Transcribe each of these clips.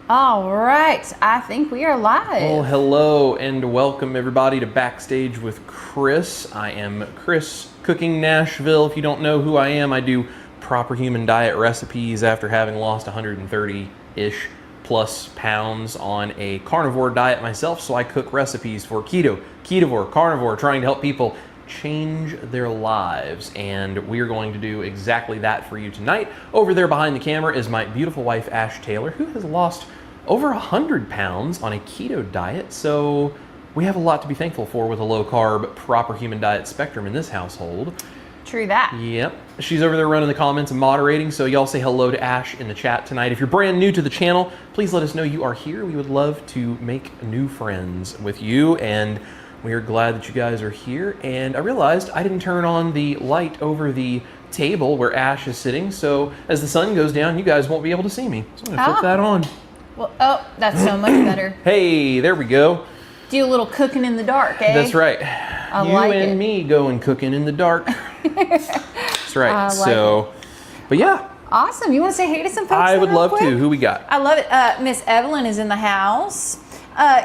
All right, I think we are live. Well, hello and welcome everybody to Backstage with Chris. I am Chris Cooking Nashville. If you don't know who I am, I do proper human diet recipes after having lost 130-ish plus pounds on a carnivore diet myself. So I cook recipes for keto, ketovore, carnivore, trying to help people change their lives, and we are going to do exactly that for you tonight. Over there behind the camera is my beautiful wife Ash Taylor, who has lost over 100 pounds on a keto diet, so we have a lot to be thankful for with a low carb, proper human diet spectrum in this household. True that. Yep. She's over there running the comments and moderating, so y'all say hello to Ash in the chat tonight. If you're brand new to the channel, please let us know you are here. We would love to make new friends with you, and we are glad that you guys are here. And I realized I didn't turn on the light over the table where Ash is sitting, so as the sun goes down, you guys won't be able to see me. So I'm gonna flip that on. Well, oh, that's so much better. Hey, there we go. Do a little cooking in the dark, eh? That's right. I you like and it. me going cooking in the dark. That's right. I like so, but yeah. Awesome. You want to say hey to some folks? I would real love quick? to. Who we got? I love it. Miss Evelyn is in the house.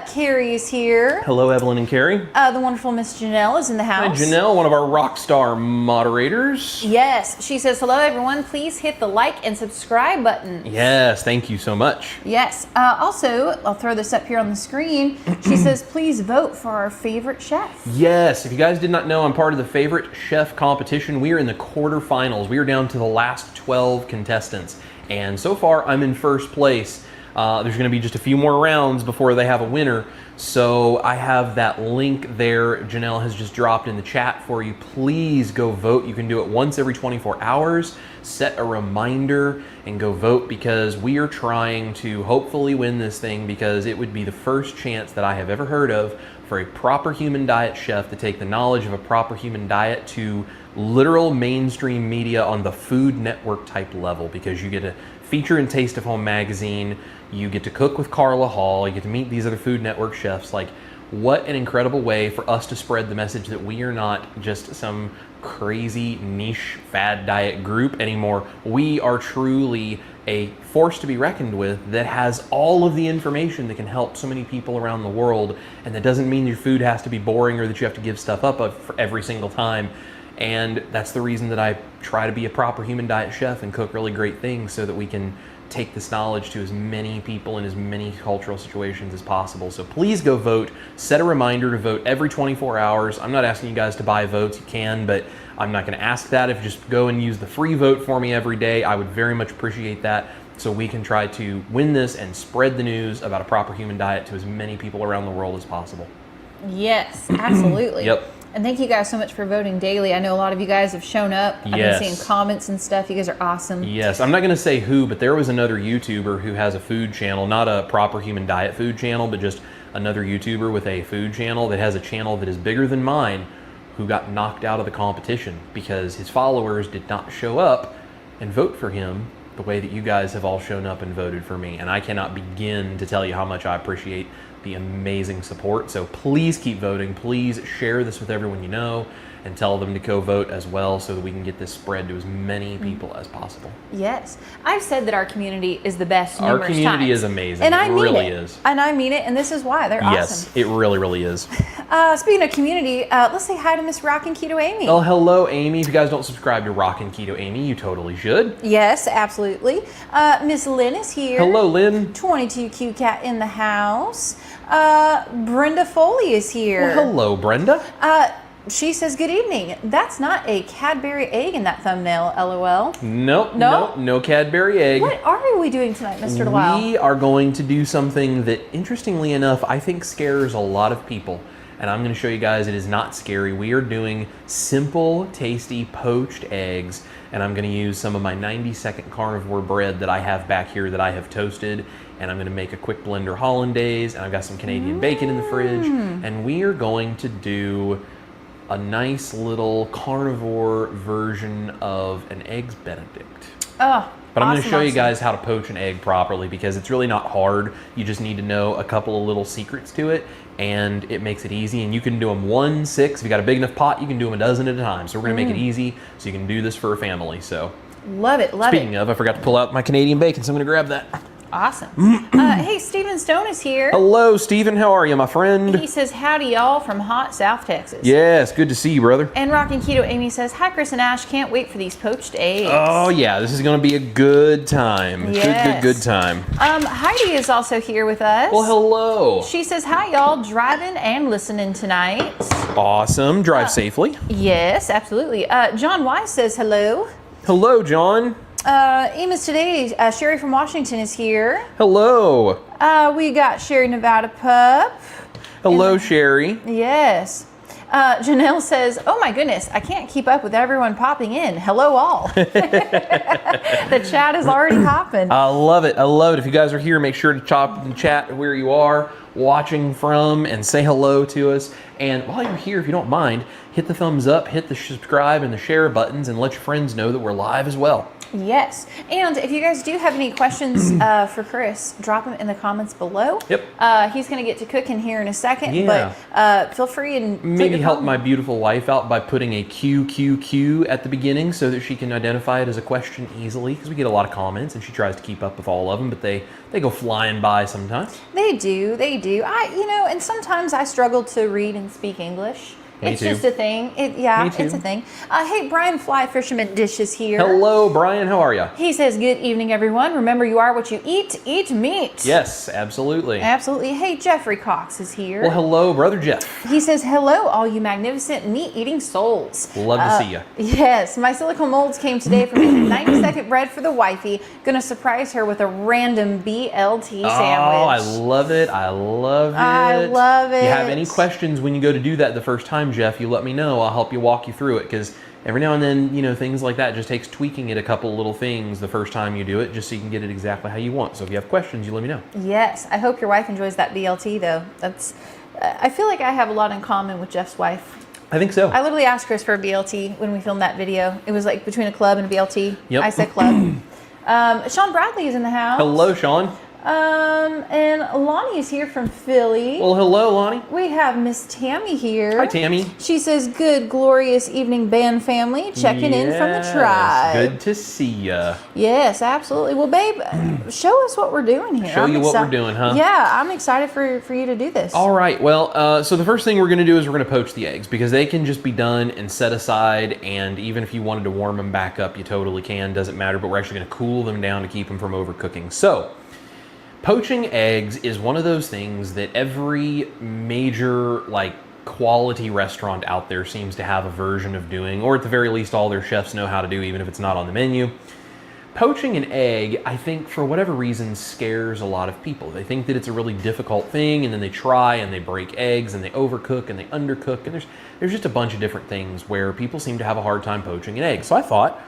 Carrie is here. Hello, Evelyn and Carrie. The wonderful Miss Janelle is in the Hi, house. Janelle, one of our rock star moderators. Yes. She says, hello, everyone. Please hit the like and subscribe button. Yes, thank you so much. Yes. Also, I'll throw this up here on the screen. She says, please vote for our favorite chef. Yes, if you guys did not know, I'm part of the favorite chef competition. We are in the quarterfinals. We are down to the last 12 contestants. And so far, I'm in first place. There's going to be just a few more rounds before they have a winner. So I have that link there. Janelle has just dropped in the chat for you. Please go vote. You can do it once every 24 hours. Set a reminder and go vote, because we are trying to hopefully win this thing, because it would be the first chance that I have ever heard of for a proper human diet chef to take the knowledge of a proper human diet to literal mainstream media on the Food Network type level, because you get a feature in Taste of Home magazine, you get to cook with Carla Hall, you get to meet these other Food Network chefs. Like, what an incredible way for us to spread the message that we are not just some crazy niche fad diet group anymore. We are truly a force to be reckoned with that has all of the information that can help so many people around the world. And that doesn't mean your food has to be boring or that you have to give stuff up for every single time. And that's the reason that I try to be a proper human diet chef and cook really great things, so that we can take this knowledge to as many people in as many cultural situations as possible. So please go vote. Set a reminder to vote every 24 hours. I'm not asking you guys to buy votes. You can, but I'm not going to ask that. If you just go and use the free vote for me every day, I would very much appreciate that, so we can try to win this and spread the news about a proper human diet to as many people around the world as possible. Yes, absolutely. Yep. And thank you guys so much for voting daily. I know a lot of you guys have shown up. I've been seeing comments and stuff. You guys are awesome. Yes, I'm not going to say who, but there was another YouTuber who has a food channel, not a proper human diet food channel, but just another YouTuber with a food channel that has a channel that is bigger than mine, who got knocked out of the competition because his followers did not show up and vote for him the way that you guys have all shown up and voted for me. And I cannot begin to tell you how much I appreciate the amazing support. So please keep voting. Please share this with everyone you know and tell them to go vote as well, so that we can get this spread to as many people as possible. Yes. I've said that our community is the best Our numerous community times. is amazing. And it I mean really it. is. And I mean it, and this is why. They're Yes, awesome. it really, really is. Speaking of community, let's say hi to Miss Rockin' Keto Amy. Oh, hello, Amy. If you guys don't subscribe to Rockin' Keto Amy, you totally should. Yes, absolutely. Miss Lynn is here. Hello, Lynn. 22Q Cat in the house. Brenda Foley is here. Well, hello, Brenda. She says, good evening. That's not a Cadbury egg in that thumbnail, LOL. Nope, No? no Cadbury egg. What are we doing tonight, Mr. DeWild? We are going to do something that, interestingly enough, I think scares a lot of people. And I'm going to show you guys it is not scary. We are doing simple, tasty, poached eggs. And I'm going to use some of my 90-second carnivore bread that I have back here that I have toasted. And I'm going to make a quick blender hollandaise. And I've got some Canadian bacon in the fridge. And we are going to do a nice little carnivore version of an Eggs Benedict. Oh, but I'm going to awesome, show you awesome. guys how to poach an egg properly, because it's really not hard. You just need to know a couple of little secrets to it, and it makes it easy. And you can do them 1, 6. If you got a big enough pot, you can do them a dozen at a time. So we're going to make it easy so you can do this for a family. So Love it, love speaking of, I forgot to pull out my Canadian bacon, so I'm going to grab that. Awesome. Hey, Stephen Stone is here. Hello, Stephen. How are you, my friend? He says, howdy y'all from hot South Texas. Yes, good to see you, brother. And Rockin' Keto Amy says, hi Chris and Ash, can't wait for these poached eggs. Oh yeah, this is going to be a good time. Yes. Good time. Heidi is also here with us. Well, hello. She says, hi y'all, driving and listening tonight. Awesome. Drive safely. Yes, absolutely. John Wise says hello. Hello, John. Amos today, Sherry from Washington is here. Hello. We got Sherry Nevada Pup. Hello, Sherry. Yes. Janelle says, oh my goodness, I can't keep up with everyone popping in. Hello all. The chat is already hopping. I love it. I love it. If you guys are here, make sure to chop and chat where you are watching from and say hello to us. And while you're here, if you don't mind, hit the thumbs up, hit the subscribe and the share buttons, and let your friends know that we're live as well. Yes. And if you guys do have any questions for Chris, drop them in the comments below. Yep. He's going to get to cooking here in a second. Yeah. But feel free and put Maybe your help comment. my beautiful wife out by putting a QQQ at the beginning so that she can identify it as a question easily, because we get a lot of comments and she tries to keep up with all of them, but they go flying by sometimes. They do. And sometimes I struggle to read and speak English. Me It's too. just a thing. Me too. It's a thing. Hey, Brian Fly Fisherman Dish is here. Hello, Brian. How are you? He says, good evening, everyone. Remember, you are what you eat. Eat meat. Yes, absolutely. Absolutely. Hey, Jeffrey Cox is here. Well, hello, Brother Jeff. He says, hello, all you magnificent meat-eating souls. Love to see you. Yes, my silicone molds came today from making 90-second bread for the wifey. Gonna surprise her with a random BLT sandwich. Oh, I love it. I love it. I love If you have it. any questions when you go to do that the first time, Jeff, you let me know. I'll help you walk you through it, because every now and then, things like that just takes tweaking it a couple little things the first time you do it, just so you can get it exactly how you want. So if you have questions, you let me know. Yes, I hope your wife enjoys that BLT though. I feel like I have a lot in common with Jeff's wife. I think so. I literally asked Chris for a BLT when we filmed that video. It was like between a club and a BLT. Yep. I said club. Sean Bradley is in the house. Hello, Sean. And Lonnie is here from Philly. Well, hello, Lonnie. We have Miss Tammy here. Hi, Tammy. She says, good, glorious evening, band family. Checking in from the tribe. Good to see ya. Yes, absolutely. Well, babe, show us what we're doing here. Show you what we're doing, huh? Yeah, I'm excited for you to do this. All right. Well, so the first thing we're going to do is we're going to poach the eggs because they can just be done and set aside. And even if you wanted to warm them back up, you totally can. Doesn't matter. But we're actually going to cool them down to keep them from overcooking. So poaching eggs is one of those things that every major quality restaurant out there seems to have a version of doing, or at the very least all their chefs know how to do, even if it's not on the menu. Poaching an egg, I think for whatever reason, scares a lot of people. They think that it's a really difficult thing, and then they try and they break eggs and they overcook and they undercook, and there's just a bunch of different things where people seem to have a hard time poaching an egg. So I thought,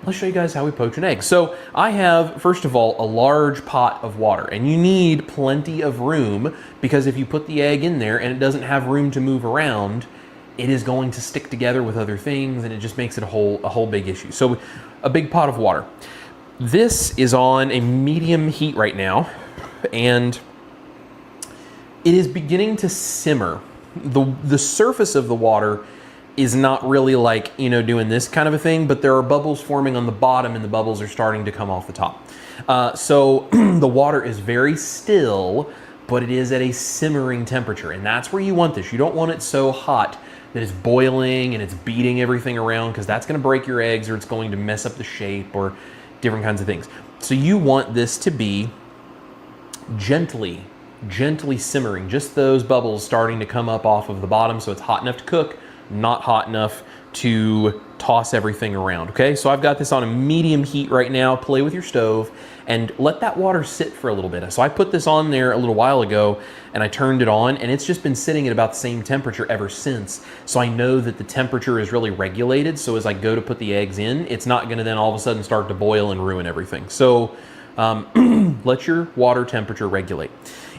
let's show you guys how we poach an egg. So I have, first of all, a large pot of water, and you need plenty of room because if you put the egg in there and it doesn't have room to move around, it is going to stick together with other things and it just makes it a whole big issue. So a big pot of water. This is on a medium heat right now, and it is beginning to simmer. The surface of the water is not really doing this kind of a thing, but there are bubbles forming on the bottom and the bubbles are starting to come off the top. So the water is very still, but it is at a simmering temperature, and that's where you want this. You don't want it so hot that it's boiling and it's beating everything around, because that's going to break your eggs or it's going to mess up the shape or different kinds of things. So you want this to be gently simmering, just those bubbles starting to come up off of the bottom, so it's hot enough to cook, not hot enough to toss everything around. Okay, so I've got this on a medium heat right now. Play with your stove and let that water sit for a little bit. So I put this on there a little while ago and I turned it on, and it's just been sitting at about the same temperature ever since. So I know that the temperature is really regulated, so as I go to put the eggs in, it's not gonna then all of a sudden start to boil and ruin everything. So let your water temperature regulate.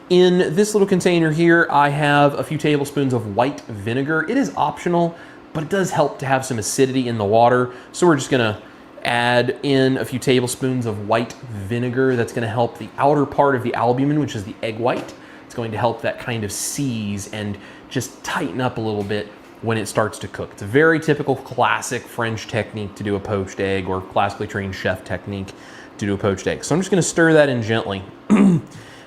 In this little container here, I have a few tablespoons of white vinegar. It is optional, but it does help to have some acidity in the water. So we're just gonna add in a few tablespoons of white vinegar. That's gonna help the outer part of the albumin, which is the egg white. It's going to help that kind of seize and just tighten up a little bit when it starts to cook. It's a very typical classic French technique to do a poached egg, or classically trained chef technique to do a poached egg. So I'm just gonna stir that in gently.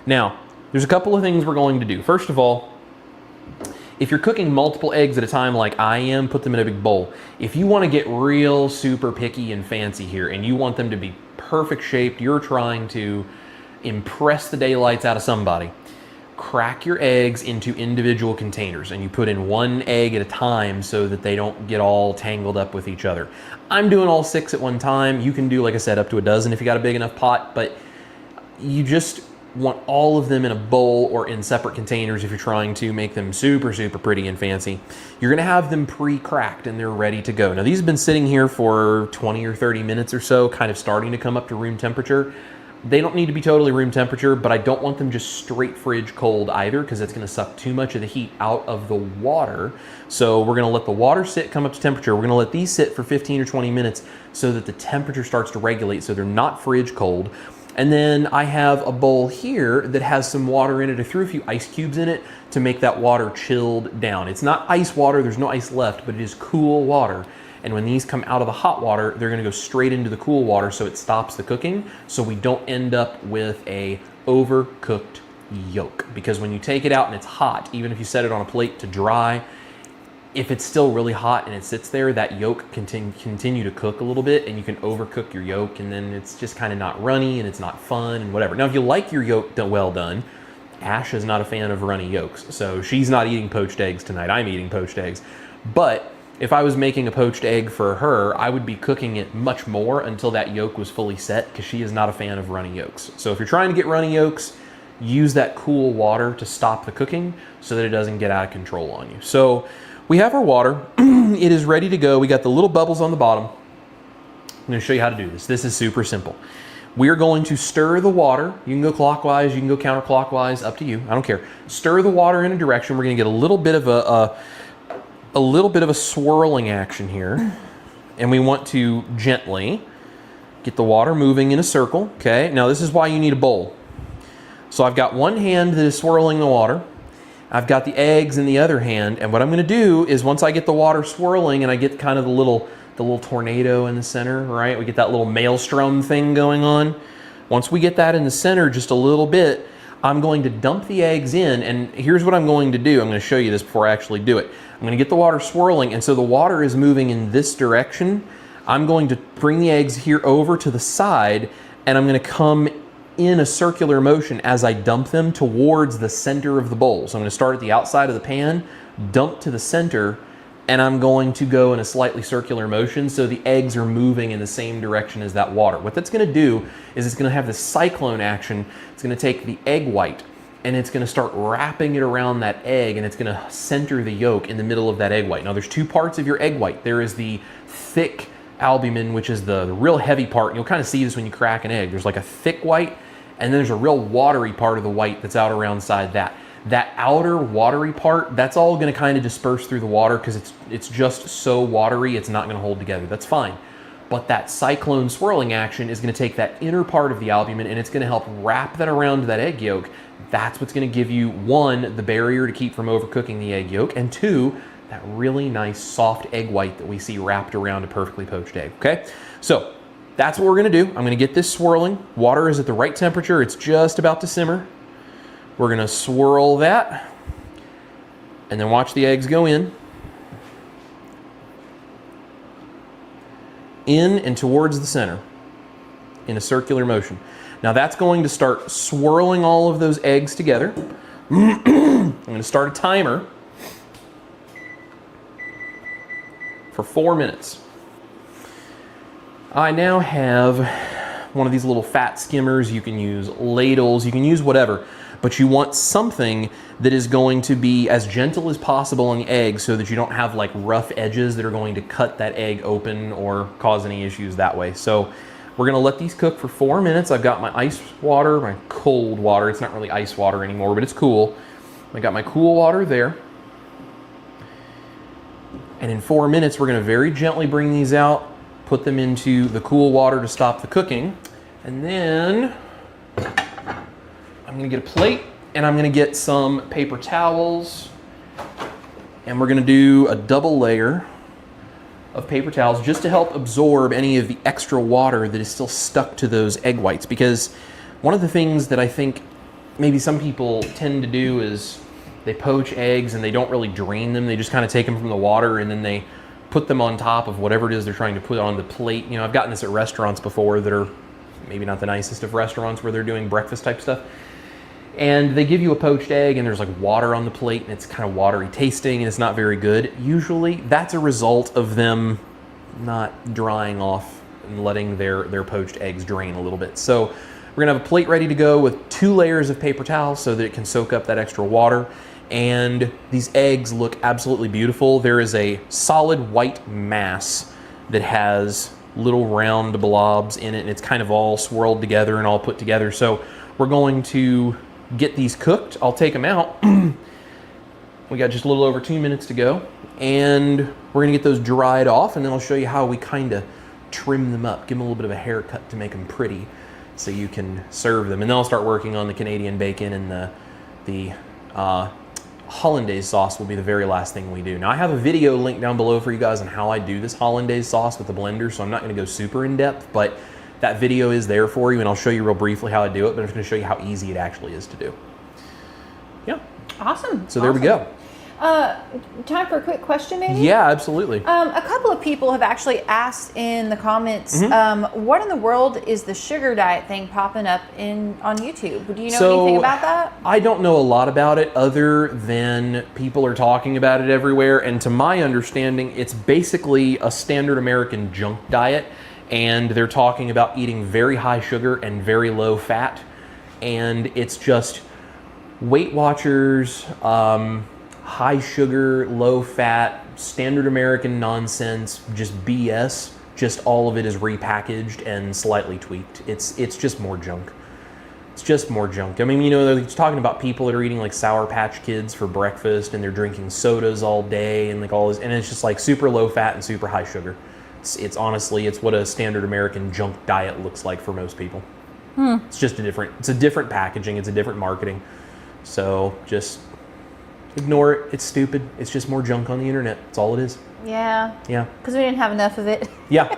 Now, there's a couple of things we're going to do. First of all, if you're cooking multiple eggs at a time like I am, put them in a big bowl. If you want to get real super picky and fancy here and you want them to be perfect shaped, you're trying to impress the daylights out of somebody, crack your eggs into individual containers and you put in one egg at a time so that they don't get all tangled up with each other. I'm doing all 6 at one time. You can do, like I said, up to a dozen if you got a big enough pot, but you just want all of them in a bowl or in separate containers if you're trying to make them super pretty and fancy. You're gonna have them pre-cracked and they're ready to go. Now these have been sitting here for 20 or 30 minutes or so, kind of starting to come up to room temperature. They don't need to be totally room temperature, but I don't want them just straight fridge cold either, because it's gonna suck too much of the heat out of the water. So we're gonna let the water sit, come up to temperature. We're gonna let these sit for 15 or 20 minutes so that the temperature starts to regulate so they're not fridge cold. And then I have a bowl here that has some water in it. I threw a few ice cubes in it to make that water chilled down. It's not ice water, there's no ice left, but it is cool water. And when these come out of the hot water, they're gonna go straight into the cool water so it stops the cooking, so we don't end up with a overcooked yolk. Because when you take it out and it's hot, even if you set it on a plate to dry, if it's still really hot and it sits there, that yolk can continue to cook a little bit and you can overcook your yolk, and then it's just kind of not runny and it's not fun and whatever. Now, if you like your yolk well done, Ash is not a fan of runny yolks, so she's not eating poached eggs tonight. I'm eating poached eggs. But if I was making a poached egg for her, I would be cooking it much more until that yolk was fully set, because she is not a fan of runny yolks. So if you're trying to get runny yolks, use that cool water to stop the cooking so that it doesn't get out of control on you. So we have our water. It is ready to go. We got the little bubbles on the bottom. I'm going to show you how to do this. This is super simple. We are going to stir the water. You can go clockwise, you can go counterclockwise, up to you. I don't care. Stir the water in a direction. We're going to get a little bit of a swirling action here, and we want to gently get the water moving in a circle. Okay. Now this is why you need a bowl. So I've got one hand that is swirling the water. I've got the eggs in the other hand, and what I'm gonna do is once I get the water swirling and I get kind of the little tornado in the center, right? We get that little maelstrom thing going on. Once we get that in the center just a little bit, I'm going to dump the eggs in, and here's what I'm going to do. I'm gonna show you this before I actually do it. I'm gonna get the water swirling, and so the water is moving in this direction. I'm going to bring the eggs here over to the side, and I'm gonna come in a circular motion as I dump them towards the center of the bowl. So I'm gonna start at the outside of the pan, dump to the center, and I'm going to go in a slightly circular motion so the eggs are moving in the same direction as that water. What that's gonna do is it's gonna have this cyclone action. It's gonna take the egg white and it's gonna start wrapping it around that egg, and it's gonna center the yolk in the middle of that egg white. Now there's two parts of your egg white. There is the thick albumin, which is the real heavy part. You'll kind of see this when you crack an egg. There's like a thick white, and then there's a real watery part of the white that's out around side that. That outer watery part, that's all gonna kind of disperse through the water because it's just so watery, it's not gonna hold together. That's fine. But that cyclone swirling action is gonna take that inner part of the albumin and it's gonna help wrap that around that egg yolk. That's what's gonna give you, one, the barrier to keep from overcooking the egg yolk, and two, that really nice soft egg white that we see wrapped around a perfectly poached egg, okay? So that's what we're gonna do. I'm gonna get this swirling. Water is at the right temperature. It's just about to simmer. We're gonna swirl that and then watch the eggs go in and towards the center in a circular motion. Now that's going to start swirling all of those eggs together. I'm gonna start a timer for 4 minutes. I now have one of these little fat skimmers. You can use ladles, you can use whatever, but you want something that is going to be as gentle as possible on the egg so that you don't have like rough edges that are going to cut that egg open or cause any issues that way. So we're gonna let these cook for 4 minutes. I've got my ice water, my cold water. It's not really ice water anymore, but it's cool. I got my cool water there. And in 4 minutes, we're gonna very gently bring these out, put them into the cool water to stop the cooking. And then I'm gonna get a plate and I'm gonna get some paper towels, and we're gonna do a double layer of paper towels just to help absorb any of the extra water that is still stuck to those egg whites. Because one of the things that I think maybe some people tend to do is they poach eggs and they don't really drain them. They just kind of take them from the water and then they put them on top of whatever it is they're trying to put on the plate. You know, I've gotten this at restaurants before that are maybe not the nicest of restaurants where they're doing breakfast type stuff. And they give you a poached egg and there's like water on the plate and it's kind of watery tasting and it's not very good. Usually that's a result of them not drying off and letting their poached eggs drain a little bit. So we're gonna have a plate ready to go with 2 layers of paper towels so that it can soak up that extra water. And these eggs look absolutely beautiful. There is a solid white mass that has little round blobs in it, and it's kind of all swirled together and all put together. So we're going to get these cooked. I'll take them out. We got just a little over 2 minutes to go, and we're gonna get those dried off, and then I'll show you how we kind of trim them up, give them a little bit of a haircut to make them pretty so you can serve them. And then I'll start working on the Canadian bacon, and the hollandaise sauce will be the very last thing we do. Now I have a video linked down below for you guys on how I do this hollandaise sauce with the blender, so I'm not gonna go super in depth, but that video is there for you, and I'll show you real briefly how I do it, but I'm just gonna show you how easy it actually is to do. Yeah. Awesome. So there we go. Time for a quick question, maybe? Yeah, absolutely. A couple of people have actually asked in the comments, what in the world is the sugar diet thing popping up on YouTube? Do you know anything about that? I don't know a lot about it other than people are talking about it everywhere. And to my understanding, it's basically a standard American junk diet. And they're talking about eating very high sugar and very low fat. And it's just Weight Watchers, high sugar, low fat, standard American nonsense, just BS. Just all of it is repackaged and slightly tweaked. It's just more junk. It's just more junk. I mean, you know, they're talking about people that are eating like Sour Patch Kids for breakfast and they're drinking sodas all day and like all this, and it's just like super low fat and super high sugar. It's honestly, it's what a standard American junk diet looks like for most people. It's just it's a different packaging. It's a different marketing. So just ignore it. It's stupid. It's just more junk on the internet. That's all it is. Yeah. Yeah. Because we didn't have enough of it. Yeah.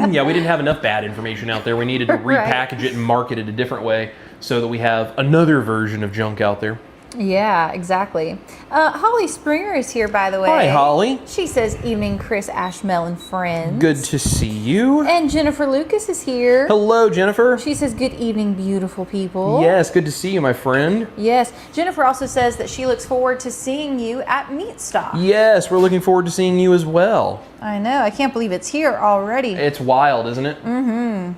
Yeah, we didn't have enough bad information out there. We needed to repackage it and market it a different way so that we have another version of junk out there. Yeah, exactly. Holly Springer is here, by the way. Hi, Holly. She says, evening, Chris, Ashmel, and friends. Good to see you. And Jennifer Lucas is here. Hello, Jennifer. She says, good evening, beautiful people. Yes, good to see you, my friend. Yes. Jennifer also says that she looks forward to seeing you at Meat Stock. Yes, we're looking forward to seeing you as well. I know. I can't believe it's here already. It's wild, isn't it? Mm-hmm.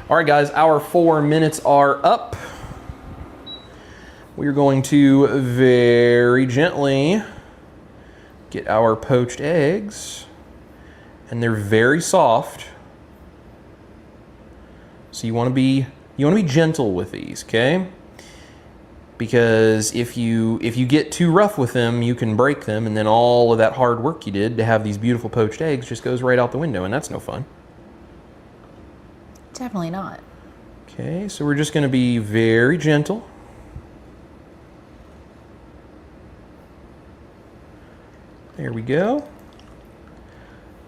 All right, guys, our 4 minutes are up. We're going to very gently get our poached eggs, and they're very soft. So you want to be gentle with these, okay? Because if you get too rough with them, you can break them, and then all of that hard work you did to have these beautiful poached eggs just goes right out the window, and that's no fun. Definitely not. Okay, so we're just going to be very gentle. There we go.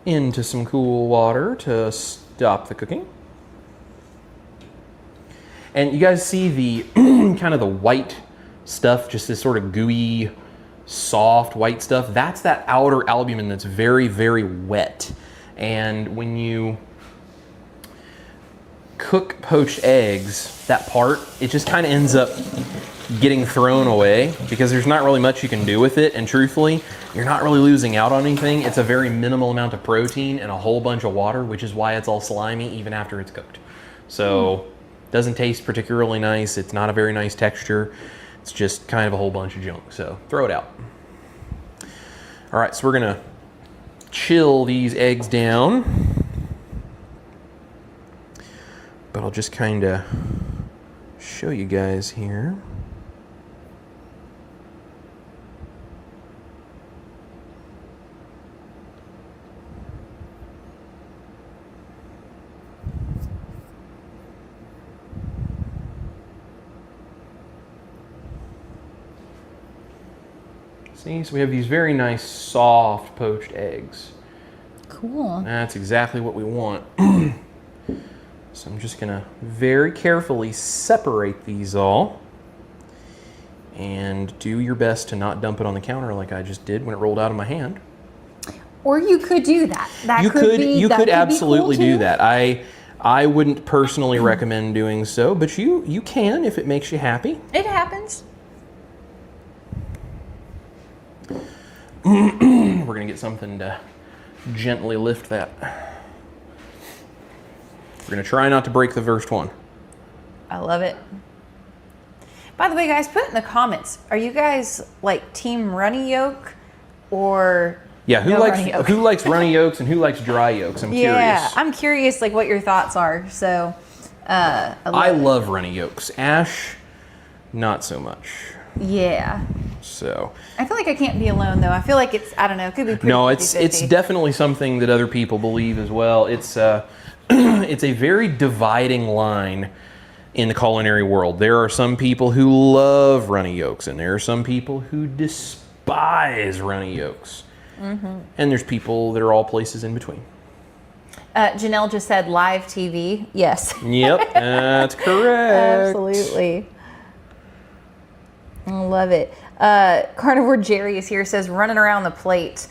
Into some cool water to stop the cooking. And you guys see the kind of the white stuff, just this sort of gooey, soft white stuff. That's that outer albumin that's very, very wet. And when you cook poached eggs, that part, it just kind of ends up getting thrown away because there's not really much you can do with it, and truthfully, you're not really losing out on anything. It's a very minimal amount of protein and a whole bunch of water, which is why it's all slimy even after it's cooked. So doesn't taste particularly nice. It's not a very nice texture. It's just kind of a whole bunch of junk, so throw it out. All right, so we're gonna chill these eggs down, but I'll just kind of show you guys here. See, so we have these very nice, soft poached eggs. Cool. That's exactly what we want. So I'm just gonna very carefully separate these all, and do your best to not dump it on the counter like I just did when it rolled out of my hand. Or you could do that. You could absolutely do that. I wouldn't personally recommend doing so, but you can if it makes you happy. It happens. We're gonna get something to gently lift that. We're gonna try not to break the first one. I love it. By the way, guys, put in the comments, are you guys like team runny yolk or who likes runny yolks and who likes dry yolks? I'm curious. Yeah, I'm curious like what your thoughts are. So I love runny yolks. Ash, not so much. Yeah. So I feel like I can't be alone though. I feel like it's, I don't know, it could be pretty No, it's definitely something that other people believe as well. It's it's a very dividing line in the culinary world. There are some people who love runny yolks, and there are some people who despise runny yolks. Mm-hmm. And there's people that are all places in between. Janelle just said live TV. Yes. Yep, that's correct. Absolutely. I love it. Carnivore Jerry is here, says running around the plate.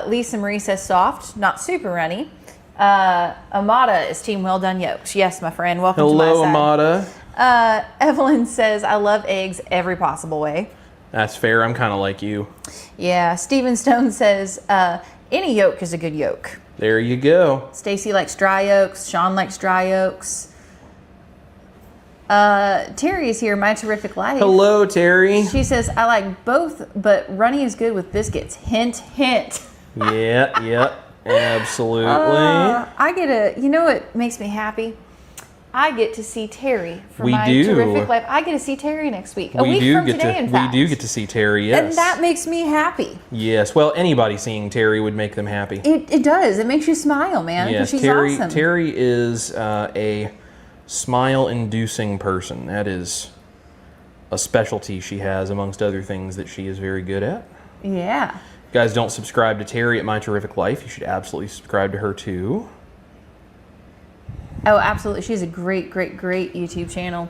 Lisa Marie says soft, not super runny. Amada is team well done yolks. Yes, my friend. Welcome to my side. Hello, Amada. Evelyn says I love eggs every possible way. That's fair. I'm kind of like you. Yeah. Stephen Stone says any yolk is a good yolk. There you go. Stacy likes dry yolks. Sean likes dry yolks. Terry is here, My Terrific Life. Hello, Terry. She says, I like both, but runny is good with biscuits. Hint, hint. Yeah, absolutely. I get you know what makes me happy? I get to see Terry for My Terrific Life. I get to see Terry next week. A week from today, in fact. We do get to see Terry, yes. And that makes me happy. Yes, well, anybody seeing Terry would make them happy. It does. It makes you smile, man, because she's awesome. Terry is a Smile-inducing person. That is a specialty she has amongst other things that she is very good at. Yeah. If you guys don't subscribe to Terry at My Terrific Life, you should absolutely subscribe to her too. Oh, absolutely. She has a great YouTube channel.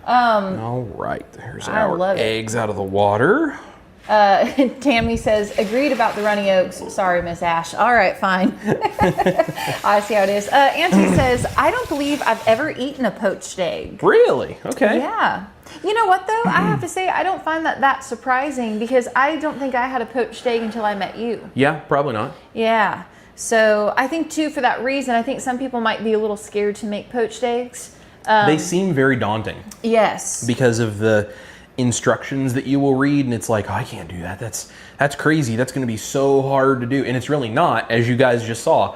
All right, there's our eggs out of the water. Tammy says, agreed about the runny oats. Sorry, Miss Ash. All right, fine. I see how it is. Auntie says, I don't believe I've ever eaten a poached egg. Really? Okay. Yeah. You know what, though? I have to say, I don't find that surprising because I don't think I had a poached egg until I met you. Yeah, probably not. Yeah. So I think, too, for that reason, I think some people might be a little scared to make poached eggs. They seem very daunting. Yes. Because of the instructions that you will read, and it's like, oh, I can't do that. That's crazy. That's going to be so hard to do. And it's really not, as you guys just saw.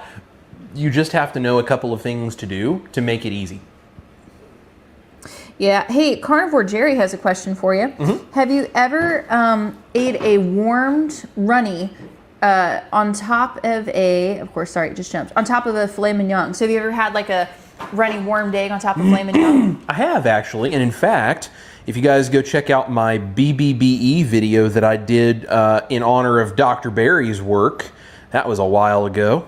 You just have to know a couple of things to do to make it easy. Yeah. Hey, Carnivore Jerry has a question for you. Mm-hmm. Have you ever ate a warmed runny on top of of course, sorry, it just jumped, on top of a filet mignon? So have you ever had like a runny warmed egg on top of filet mignon? I have, actually. And in fact, if you guys go check out my BBBE video that I did in honor of Dr. Barry's work, that was a while ago.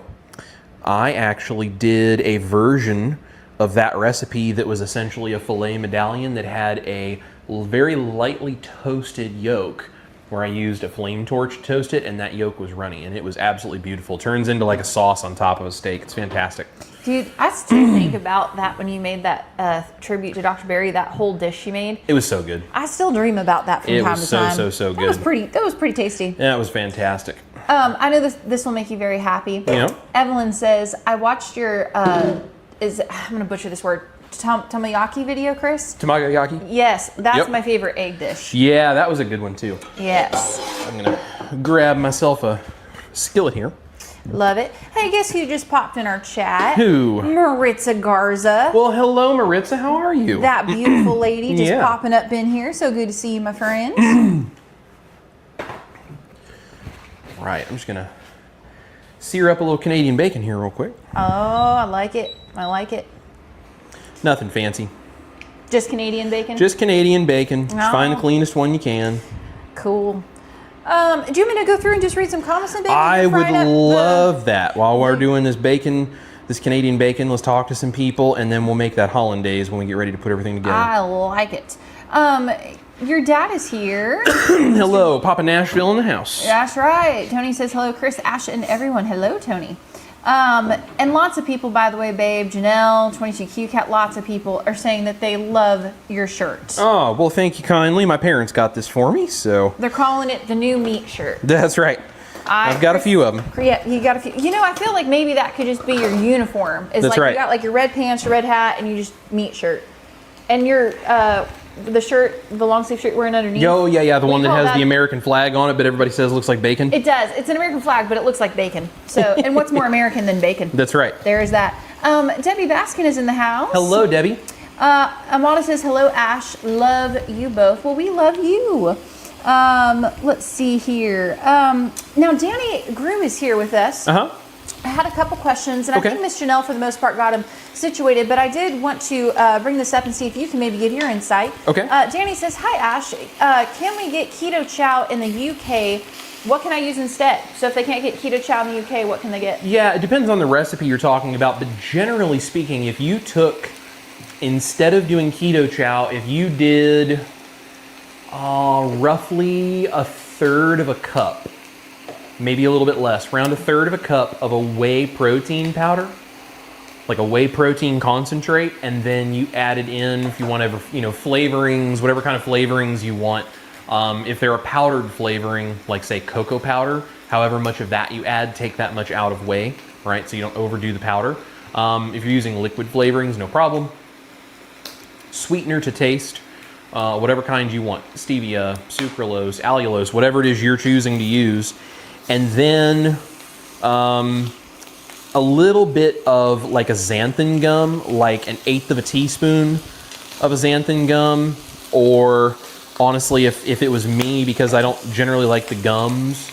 I actually did a version of that recipe that was essentially a filet medallion that had a very lightly toasted yolk, where I used a flame torch to toast it, and that yolk was runny, and it was absolutely beautiful. It turns into like a sauce on top of a steak. It's fantastic. Dude, I still think about that when you made that tribute to Dr. Barry, that whole dish you made. It was so good. I still dream about that from time to time. It was so good. That was pretty tasty. Yeah, it was fantastic. I know this will make you very happy. Yeah. Evelyn says, I watched your, I'm going to butcher this word, Tamayaki video, Chris? Tamayaki? Yes, that's my favorite egg dish. Yeah, that was a good one too. Yes. I'm going to grab myself a skillet here. Love it. Hey, guess who just popped in our chat? Who? Maritza Garza. Well, hello, Maritza. How are you? That beautiful lady just popping up in here. So good to see you, my friend. Right, I'm just going to sear up a little Canadian bacon here real quick. Oh, I like it. I like it. Nothing fancy. Just Canadian bacon? Just Canadian bacon. Oh. Just find the cleanest one you can. Cool. Do you want me to go through and just read some comments and bacon? I would love that. While we're doing this bacon, this Canadian bacon, let's talk to some people, and then we'll make that hollandaise when we get ready to put everything together. I like it. Your dad is here. Hello, Papa Nashville in the house. That's right. Tony says hello, Chris, Ash, and everyone. Hello, Tony. And lots of people, by the way, babe, Janelle, 22Q Cat, lots of people are saying that they love your shirt. Oh, well, thank you kindly. My parents got this for me, so. They're calling it the new meat shirt. That's right. I've got a few of them. Yeah, you got a few. You know, I feel like maybe that could just be your uniform. It's That's like right. You got like your red pants, your red hat, and you just meat shirt. And your the shirt, the long sleeve shirt wearing underneath. Yo, yeah, the one that has the American flag on it, but everybody says it looks like bacon. It does. It's an American flag, but it looks like bacon. So, and what's more American than bacon? That's right. There is that. Debbie Baskin is in the house. Hello, Debbie. Amanda says, hello, Ash. Love you both. Well, we love you. Let's see here. Now, Danny Groom is here with us. Uh-huh. I had a couple questions, and I think Miss Janelle, for the most part, got them situated, but I did want to bring this up and see if you can maybe give your insight. Okay. Danny says, hi, Ash. Can we get keto chow in the UK? What can I use instead? So if they can't get keto chow in the UK, what can they get? Yeah, it depends on the recipe you're talking about, but generally speaking, if you took, instead of doing keto chow, if you did roughly a third of a cup, maybe a little bit less, around a third of a cup of a whey protein powder, like a whey protein concentrate, and then you added in, if you want ever, flavorings, whatever kind of flavorings you want. If they're a powdered flavoring, like say cocoa powder, however much of that you add, take that much out of whey, right? So you don't overdo the powder. If you're using liquid flavorings, no problem. Sweetener to taste, whatever kind you want, stevia, sucralose, allulose, whatever it is you're choosing to use. And then a little bit of like a xanthan gum, like 1/8 of a teaspoon of a xanthan gum, or honestly, if it was me, because I don't generally like the gums,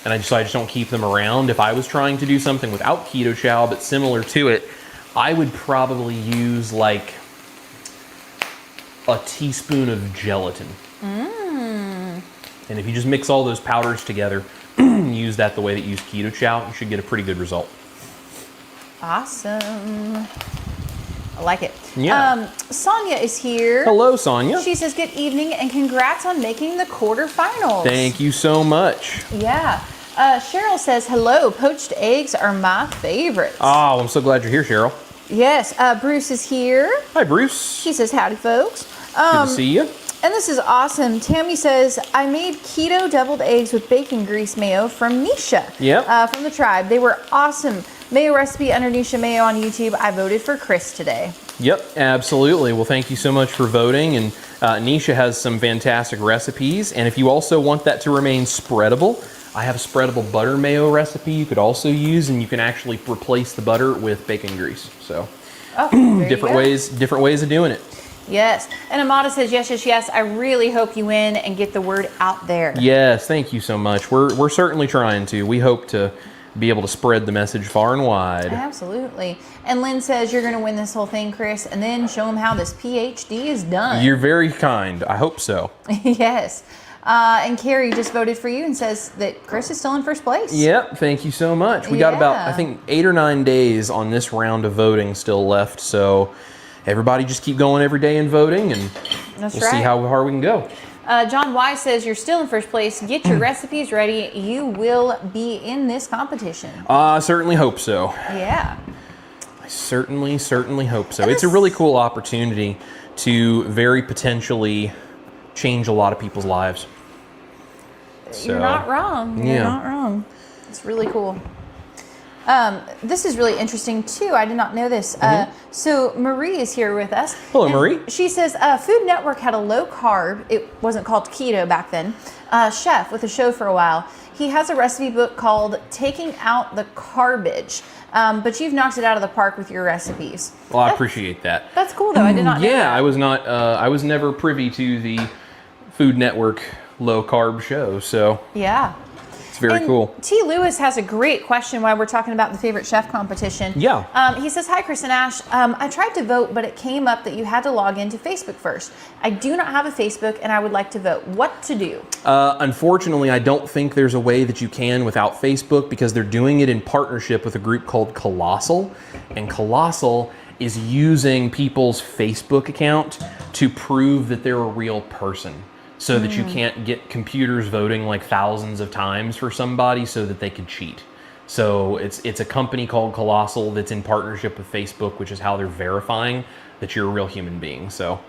and I just don't keep them around. If I was trying to do something without keto chow, but similar to it, I would probably use like a teaspoon of gelatin. And if you just mix all those powders together, use that the way that you use Keto Chow, you should get a pretty good result. Awesome. I like it. Yeah. Sonia is here. Hello, Sonia. She says, good evening and congrats on making the quarterfinals. Thank you so much. Yeah. Cheryl says, hello, poached eggs are my favorite. Oh, I'm so glad you're here, Cheryl. Yes. Bruce is here. Hi, Bruce. He says, howdy, folks. Good to see you. And this is awesome. Tammy says, I made keto deviled eggs with bacon grease mayo from Nisha. Yep. From the tribe. They were awesome. Mayo recipe under Nisha Mayo on YouTube. I voted for Chris today. Yep, absolutely. Well, thank you so much for voting. And Nisha has some fantastic recipes. And if you also want that to remain spreadable, I have a spreadable butter mayo recipe you could also use, and you can actually replace the butter with bacon grease. So different ways of doing it. Yes. And Amada says, yes, yes, yes. I really hope you win and get the word out there. Yes, thank you so much. We're certainly trying to. We hope to be able to spread the message far and wide. Absolutely. And Lynn says, you're going to win this whole thing, Chris, and then show them how this PhD is done. You're very kind. I hope so. Yes. And Carrie just voted for you and says that Chris is still in first place. Yep, thank you so much. We got about, I think, 8 or 9 days on this round of voting still left, so everybody just keep going every day and voting, and we'll see how far we can go. John Wise says, you're still in first place. Get your recipes ready. You will be in this competition. I certainly hope so. Yeah. I certainly hope so. It's a really cool opportunity to very potentially change a lot of people's lives. You're not wrong. You're not wrong. It's really cool. This is really interesting too. I did not know this. So Marie is here with us. Hello, Marie. She says Food Network had a low carb, it wasn't called keto back then, chef with a show for a while. He has a recipe book called Taking Out the Carbage, but you've knocked it out of the park with your recipes. Well, I appreciate that. That's cool though. I did not know that. I was not. I was never privy to the Food Network low carb show, so yeah. Very cool. T. Lewis has a great question while we're talking about the favorite chef competition. Yeah. He says, hi, Chris and Ash. I tried to vote, but it came up that you had to log into Facebook first. I do not have a Facebook, and I would like to vote. What to do? Unfortunately, I don't think there's a way that you can without Facebook, because they're doing it in partnership with a group called Colossal. And Colossal is using people's Facebook account to prove that they're a real person, so that you can't get computers voting like thousands of times for somebody so that they could cheat. So it's a company called Colossal that's in partnership with Facebook, which is how they're verifying that you're a real human being. So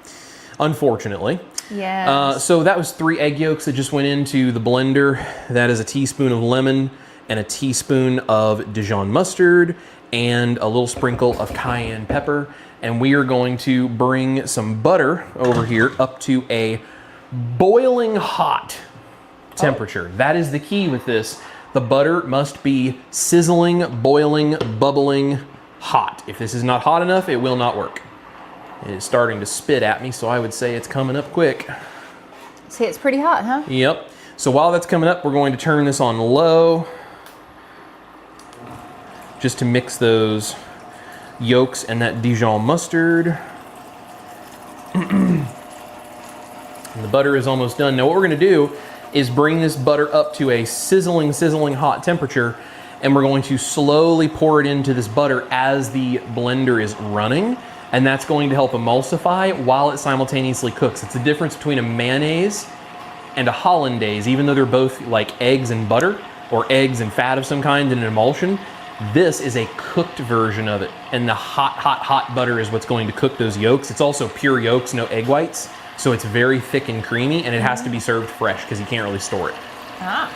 unfortunately. Yes. So that was 3 egg yolks that just went into the blender. That is a teaspoon of lemon and a teaspoon of Dijon mustard and a little sprinkle of cayenne pepper. And we are going to bring some butter over here up to a boiling hot temperature. That is the key with this. The butter must be sizzling, boiling, bubbling hot. If this is not hot enough, it will not work. It is starting to spit at me, so I would say it's coming up quick. See, it's pretty hot, huh? Yep. So while that's coming up, we're going to turn this on low just to mix those yolks and that Dijon mustard. And the butter is almost done. Now what we're gonna do is bring this butter up to a sizzling hot temperature, and we're going to slowly pour it into this butter as the blender is running, and that's going to help emulsify while it simultaneously cooks. It's the difference between a mayonnaise and a hollandaise. Even though they're both like eggs and butter, or eggs and fat of some kind in an emulsion, this is a cooked version of it, and the hot butter is what's going to cook those yolks. It's also pure yolks, no egg whites. So it's very thick and creamy, and it has to be served fresh because you can't really store it. Ah.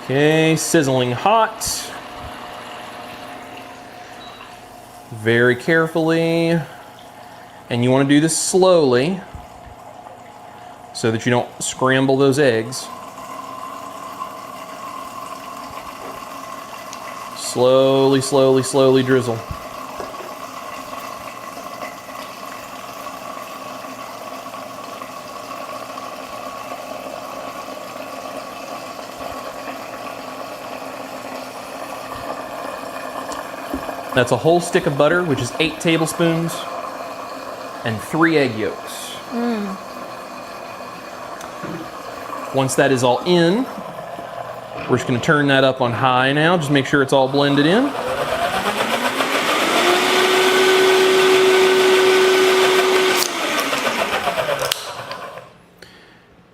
Okay, sizzling hot. Very carefully. And you want to do this slowly so that you don't scramble those eggs. Slowly drizzle. That's a whole stick of butter, which is 8 tablespoons. and 3 egg yolks. Once that is all in, we're just going to turn that up on high now. Just make sure it's all blended in.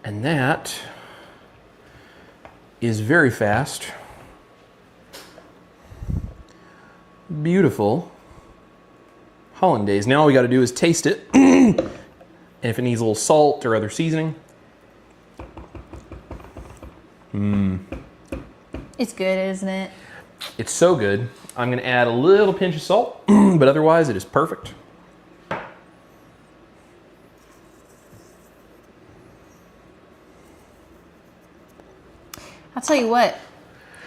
And that is very fast, beautiful hollandaise. Now all we got to do is taste it, and if it needs a little salt or other seasoning. It's good, isn't it? It's so good. I'm going to add a little pinch of salt, but otherwise it is perfect. I'll tell you what,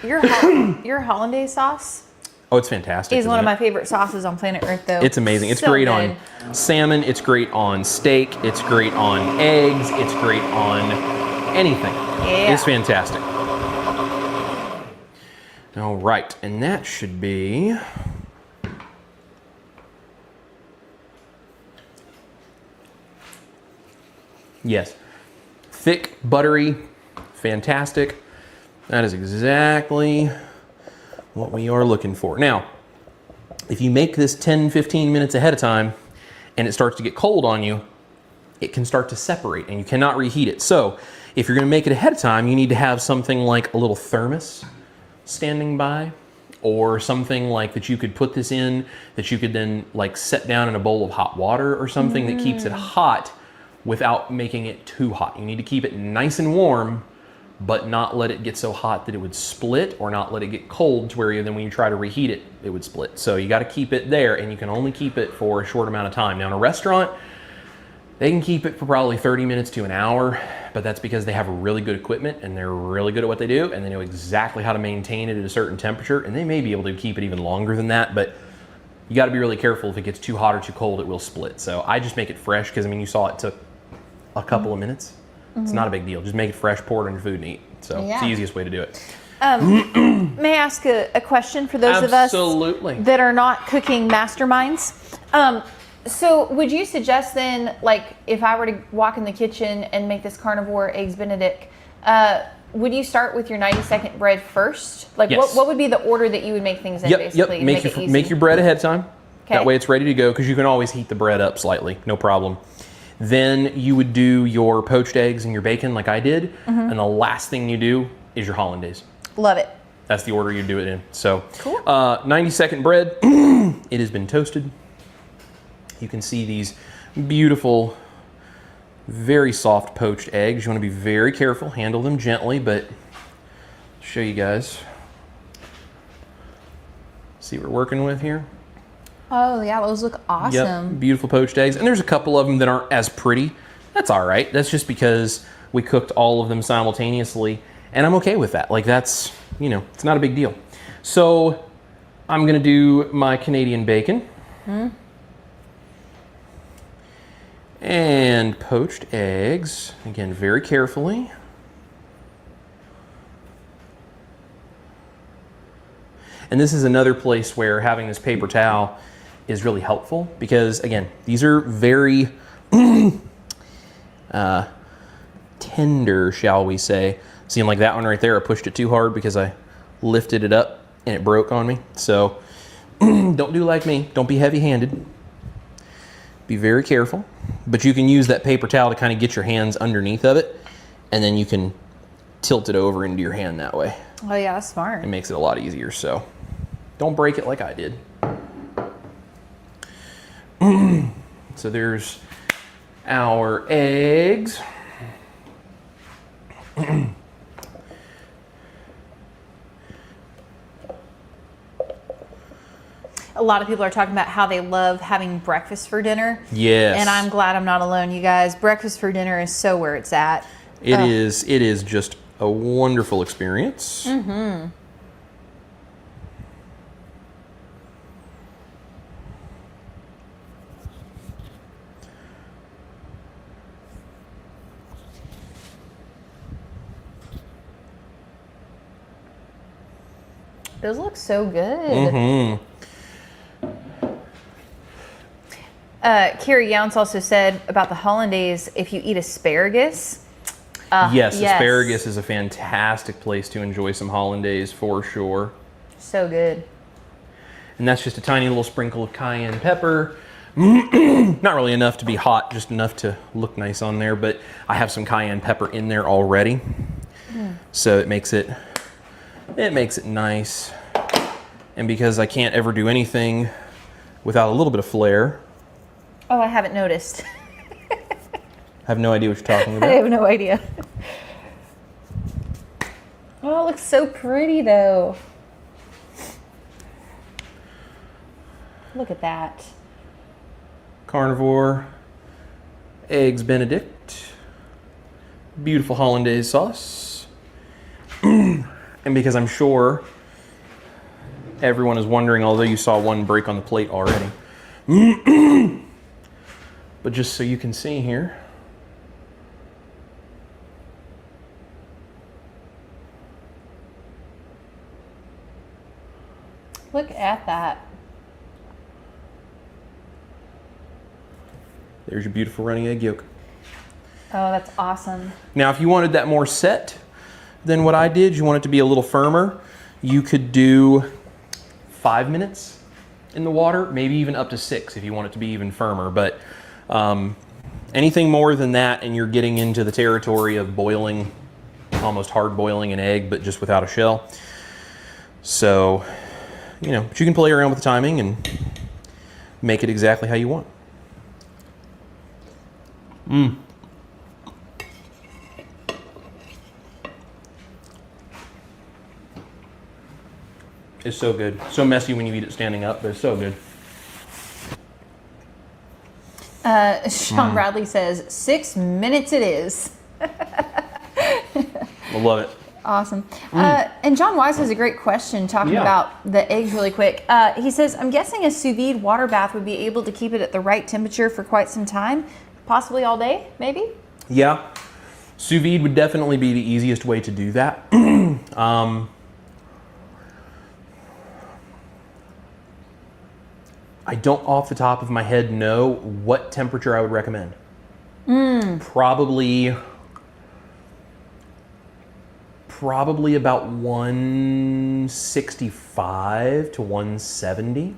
your hollandaise sauce Oh, it's fantastic. is one of my favorite sauces on planet Earth, though. It's amazing. It's So great good. on salmon. It's great on steak. It's great on eggs. It's great on anything. Yeah. It's fantastic. All right, and that should be... Yes. Thick, buttery, fantastic. That is exactly what we are looking for. Now, if you make this 10, 15 minutes ahead of time and it starts to get cold on you, it can start to separate and you cannot reheat it. So if you're gonna make it ahead of time, you need to have something like a little thermos standing by, or something like that you could put this in, that you could then like set down in a bowl of hot water or something that keeps it hot without making it too hot. You need to keep it nice and warm, but not let it get so hot that it would split, or not let it get cold to where then when you try to reheat it, it would split. So you gotta keep it there, and you can only keep it for a short amount of time. Now in a restaurant, they can keep it for probably 30 minutes to an hour, but that's because they have really good equipment and they're really good at what they do, and they know exactly how to maintain it at a certain temperature, and they may be able to keep it even longer than that, but you gotta be really careful. If it gets too hot or too cold, it will split. So I just make it fresh, because I mean, you saw it took a couple of minutes. It's not a big deal. Just make it fresh, pour it on your food and eat. So it's the easiest way to do it. May I ask a question for those Absolutely. of us that are not cooking masterminds? So would you suggest then, like, if I were to walk in the kitchen and make this carnivore eggs Benedict, would you start with your 90-second bread first? Like, Yes. what would be the order that you would make things in, basically, to make it easy? Make your bread ahead of time. Okay. That way it's ready to go, because you can always heat the bread up slightly, no problem. Then you would do your poached eggs and your bacon like I did, and the last thing you do is your hollandaise. Love it. That's the order you do it in. So, Cool. 90-second bread. It has been toasted. You can see these beautiful, very soft poached eggs. You want to be very careful, handle them gently, but I'll show you guys. See what we're working with here. Oh, yeah, those look awesome. Yep, beautiful poached eggs. And there's a couple of them that aren't as pretty. That's all right. That's just because we cooked all of them simultaneously, and I'm okay with that. Like, that's, you know, it's not a big deal. So I'm gonna do my Canadian bacon. And poached eggs, again, very carefully. And this is another place where having this paper towel is really helpful, because again, these are very tender, shall we say. Seeing like that one right there, I pushed it too hard because I lifted it up and it broke on me. So don't do like me, don't be heavy-handed. Be very careful, but you can use that paper towel to kind of get your hands underneath of it, and then you can tilt it over into your hand that way. Oh, yeah, that's smart. It makes it a lot easier, so don't break it like I did. So there's our eggs. A lot of people are talking about how they love having breakfast for dinner. Yes. And I'm glad I'm not alone, you guys. Breakfast for dinner is so where it's at. It is just a wonderful experience. Those look so good. Carrie Younce also said about the hollandaise, if you eat asparagus. Yes, asparagus is a fantastic place to enjoy some hollandaise for sure. So good. And that's just a tiny little sprinkle of cayenne pepper. Not really enough to be hot, just enough to look nice on there, but I have some cayenne pepper in there already. So it makes it nice. And because I can't ever do anything without a little bit of flair. Oh, I haven't noticed. I have no idea what you're talking about. I have no idea. Oh, it looks so pretty though. Look at that. Carnivore, eggs Benedict, beautiful hollandaise sauce. And because I'm sure everyone is wondering, although you saw one break on the plate already. But just so you can see here. Look at that. There's your beautiful runny egg yolk. Oh, that's awesome. Now, if you wanted that more set than what I did, you want it to be a little firmer, you could do 5 minutes in the water, maybe even up to 6 if you want it to be even firmer. But anything more than that, and you're getting into the territory of boiling, almost hard boiling an egg, but just without a shell. So, you know, but you can play around with the timing and make it exactly how you want. It's so good. So messy when you eat it standing up, but it's so good. Sean Bradley says 6 minutes it is. I love it. Awesome. And John Wise has a great question talking about the eggs really quick. He says, I'm guessing a sous vide water bath would be able to keep it at the right temperature for quite some time, possibly all day, maybe? Yeah. Sous vide would definitely be the easiest way to do that. I don't off the top of my head know what temperature I would recommend. Probably about 165 to 170.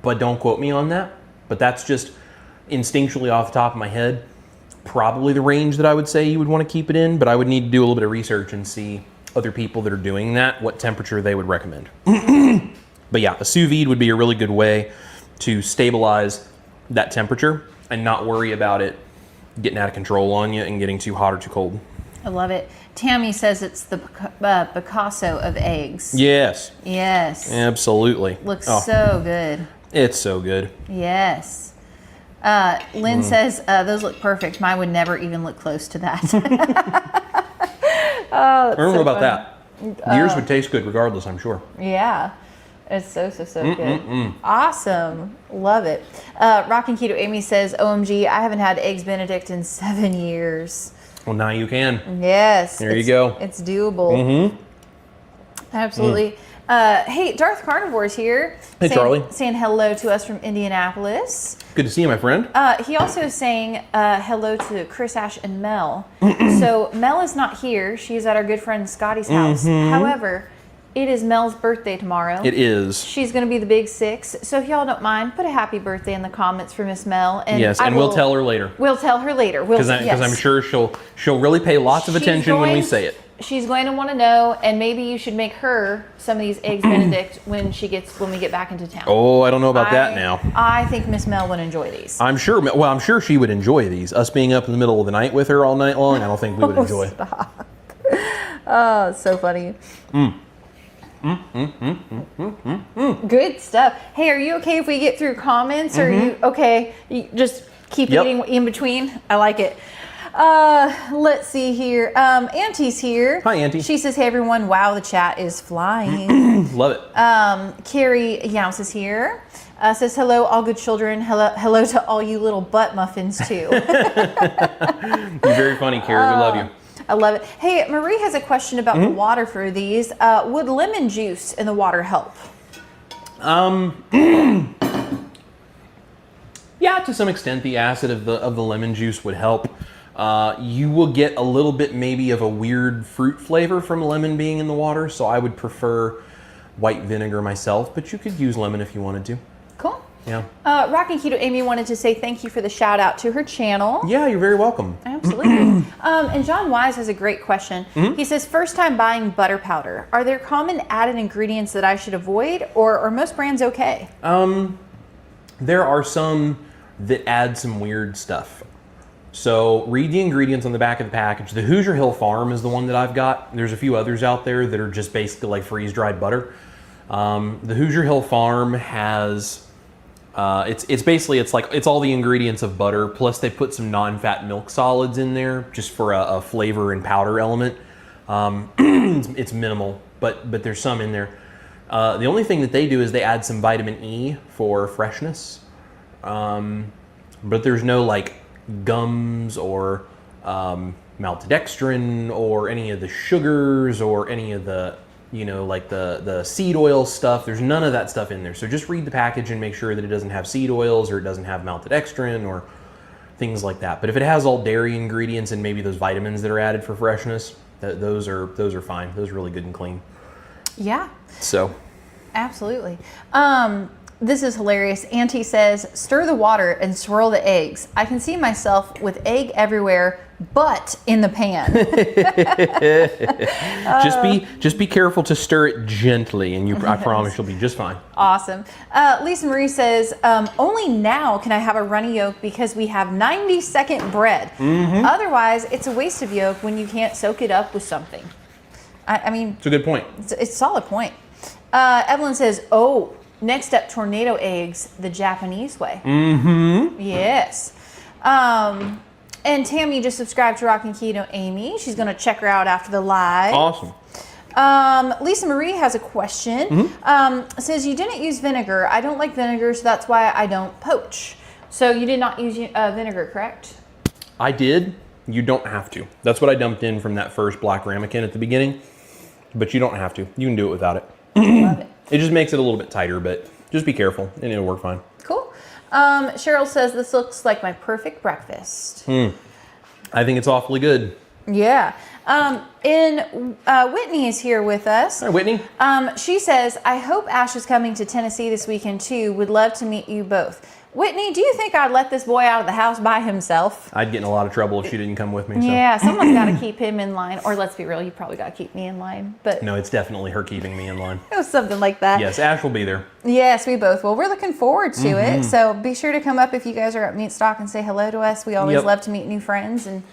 But don't quote me on that. But that's just instinctually off the top of my head. Probably the range that I would say you would want to keep it in, but I would need to do a little bit of research and see other people that are doing that, what temperature they would recommend. But yeah, a sous vide would be a really good way to stabilize that temperature and not worry about it getting out of control on you and getting too hot or too cold. I love it. Tammy says it's the Picasso of eggs. Yes. Yes. Absolutely. Looks so good. It's so good. Yes. Lynn says, those look perfect. Mine would never even look close to that. I don't know about that. Yours would taste good regardless, I'm sure. Yeah. It's so good. Awesome. Love it. Rockin' Keto Amy says, OMG, I haven't had Eggs Benedict in 7 years. Well, now you can. Yes. There you go. It's doable. Absolutely. Hey, Darth Carnivore's here. Hey, Charlie. Saying hello to us from Indianapolis. Good to see you, my friend. He also is saying hello to Chris, Ash, and Mel. So Mel is not here. She's at our good friend Scotty's house. However, it is Mel's birthday tomorrow. It is. She's going to be the big 6. So if y'all don't mind, put a happy birthday in the comments for Miss Mel. And yes, and we'll tell her later. We'll tell her later. Because I'm sure she'll really pay lots of attention when we say it. She's going to want to know, and maybe you should make her some of these Eggs Benedict when we get back into town. Oh, I don't know about that now. I think Miss Mel would enjoy these. I'm sure she would enjoy these. Us being up in the middle of the night with her all night long, I don't think we would enjoy. Stop. Oh, it's so funny. Good stuff. Hey, are you okay if we get through comments? Or are you okay? You just keep eating in between? I like it. Let's see here. Auntie's here. Hi, Auntie. She says, hey, everyone. Wow, the chat is flying. Love it. Carrie Younce is here. Says, hello, all good children. Hello to all you little butt muffins, too. You're very funny, Carrie. We love you. I love it. Hey, Marie has a question about the water for these. Would lemon juice in the water help? Yeah, to some extent, the acid of the lemon juice would help. You will get a little bit maybe of a weird fruit flavor from lemon being in the water, so I would prefer white vinegar myself, but you could use lemon if you wanted to. Cool. Yeah. Rockin' Keto Amy wanted to say thank you for the shout out to her channel. Yeah, you're very welcome. Absolutely. And John Wise has a great question. He says, first time buying butter powder. Are there common added ingredients that I should avoid, or are most brands okay? There are some that add some weird stuff. So read the ingredients on the back of the package. The Hoosier Hill Farm is the one that I've got. There's a few others out there that are just basically like freeze-dried butter. The Hoosier Hill Farm has, it's all the ingredients of butter, plus they put some non-fat milk solids in there just for a flavor and powder element. It's minimal, but there's some in there. The only thing that they do is they add some vitamin E for freshness. But there's no like gums or maltodextrin or any of the sugars or any of the, like the seed oil stuff. There's none of that stuff in there. So just read the package and make sure that it doesn't have seed oils or it doesn't have maltodextrin or things like that. But if it has all dairy ingredients and maybe those vitamins that are added for freshness, those are fine. Those are really good and clean. Yeah. So. Absolutely. This is hilarious. Auntie says, stir the water and swirl the eggs. I can see myself with egg everywhere, but in the pan. Just be careful to stir it gently, and I promise you'll be just fine. Awesome. Lisa Marie says, only now can I have a runny yolk because we have 90-second bread. Otherwise, it's a waste of yolk when you can't soak it up with something. I mean, it's a good point. It's a solid point. Evelyn says, oh, next up, tornado eggs, the Japanese way. Yes. And Tammy just subscribed to Rockin' Keto Amy. She's going to check her out after the live. Awesome. Lisa Marie has a question. Says, you didn't use vinegar. I don't like vinegar, so that's why I don't poach. So you did not use vinegar, correct? I did. You don't have to. That's what I dumped in from that first black ramekin at the beginning. But you don't have to. You can do it without it. Love it. It just makes it a little bit tighter, but just be careful and it'll work fine. Cool. Cheryl says, this looks like my perfect breakfast. I think it's awfully good. Yeah. Whitney is here with us. Hi, Whitney. She says, I hope Ash is coming to Tennessee this weekend too. Would love to meet you both. Whitney, do you think I'd let this boy out of the house by himself? I'd get in a lot of trouble if she didn't come with me. So. Yeah, someone's got to keep him in line. Or let's be real, you probably got to keep me in line. But no, it's definitely her keeping me in line. It was something like that. Yes, Ash will be there. Yes, we both will. We're looking forward to it. So be sure to come up if you guys are at Meat Stock and say hello to us. We always love to meet new friends, and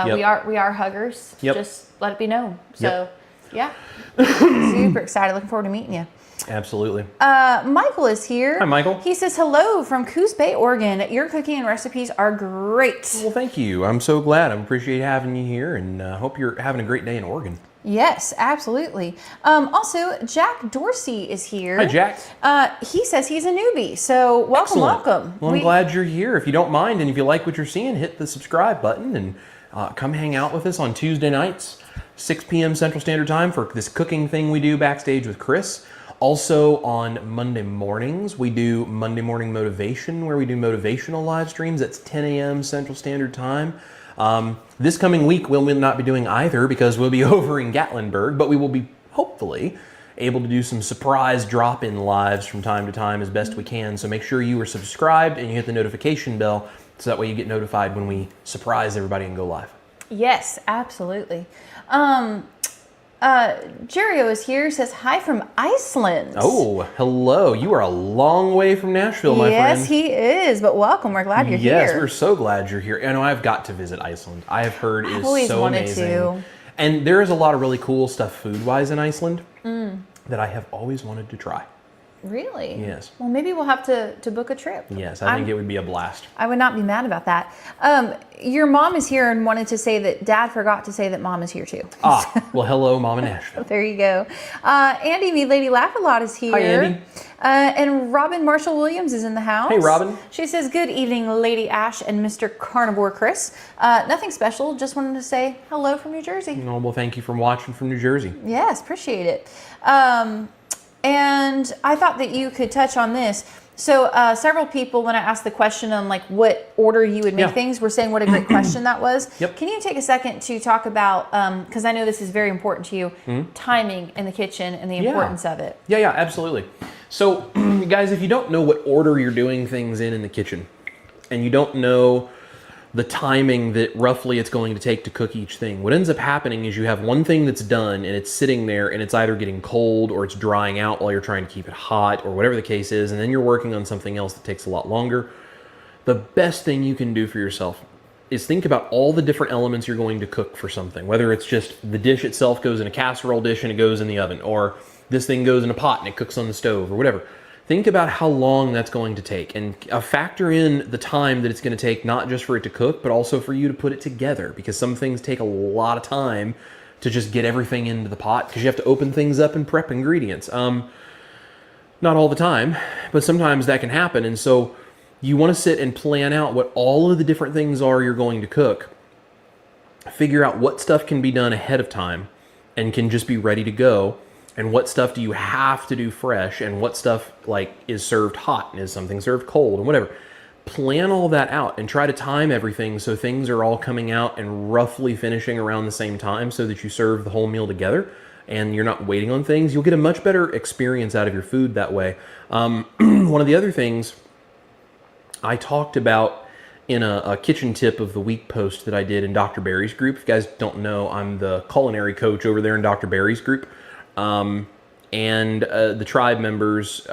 we are huggers. Just let it be known. So yeah, super excited. Looking forward to meeting you. Absolutely. Michael is here. Hi, Michael. He says, hello from Coos Bay, Oregon. Your cooking and recipes are great. Well, thank you. I'm so glad. I appreciate having you here, and hope you're having a great day in Oregon. Yes, absolutely. Also, Jack Dorsey is here. Hi, Jack. He says he's a newbie, so welcome, welcome. Well, I'm glad you're here. If you don't mind, and if you like what you're seeing, hit the subscribe button and come hang out with us on Tuesday nights, 6 p.m. Central Standard Time for this cooking thing we do backstage with Chris. Also on Monday mornings, we do Monday Morning Motivation, where we do motivational live streams. That's 10 a.m. Central Standard Time. This coming week, we'll not be doing either because we'll be over in Gatlinburg, but we will be hopefully able to do some surprise drop-in lives from time to time as best we can. So make sure you are subscribed and you hit the notification bell so that way you get notified when we surprise everybody and go live. Yes, absolutely. Jerio is here, says hi from Iceland. Oh, hello. You are a long way from Nashville, my friend. Yes, he is, but welcome. We're glad you're here. Yes, we're so glad you're here. I know I've got to visit Iceland. I have heard it is so amazing. To. And there is a lot of really cool stuff food-wise in Iceland that I have always wanted to try. Really? Yes. Well, maybe we'll have to book a trip. Yes, I think it would be a blast. I would not be mad about that. Your mom is here and wanted to say that Dad forgot to say that Mom is here too. Well, hello, Mom in Nashville. There you go. Andy, me Lady Laugh-A-Lot is here. Hi, Andy. And Robin Marshall Williams is in the house. Hey, Robin. She says, good evening, Lady Ash and Mr. Carnivore Chris. Nothing special, just wanted to say hello from New Jersey. Oh, well, thank you for watching from New Jersey. Yes, appreciate it. And I thought that you could touch on this. So several people, when I asked the question on like what order you would make things, were saying what a great question that was. Yep. Can you take a second to talk about, because I know this is very important to you, timing in the kitchen and the importance of it? Yeah, absolutely. So guys, if you don't know what order you're doing things in the kitchen, and you don't know the timing that roughly it's going to take to cook each thing, what ends up happening is you have one thing that's done and it's sitting there and it's either getting cold or it's drying out while you're trying to keep it hot or whatever the case is, and then you're working on something else that takes a lot longer. The best thing you can do for yourself is think about all the different elements you're going to cook for something, whether it's just the dish itself goes in a casserole dish and it goes in the oven, or this thing goes in a pot and it cooks on the stove, or whatever. Think about how long that's going to take, and factor in the time that it's going to take, not just for it to cook, but also for you to put it together, because some things take a lot of time to just get everything into the pot, because you have to open things up and prep ingredients. Not all the time, but sometimes that can happen, and so you want to sit and plan out what all of the different things are you're going to cook. Figure out what stuff can be done ahead of time and can just be ready to go, and what stuff do you have to do fresh, and what stuff like is served hot and is something served cold and whatever. Plan all that out and try to time everything so things are all coming out and roughly finishing around the same time so that you serve the whole meal together and you're not waiting on things. You'll get a much better experience out of your food that way. One of the other things I talked about in a kitchen tip of the week post that I did in Dr. Barry's group. If you guys don't know, I'm the culinary coach over there in Dr. Barry's group. And the tribe members,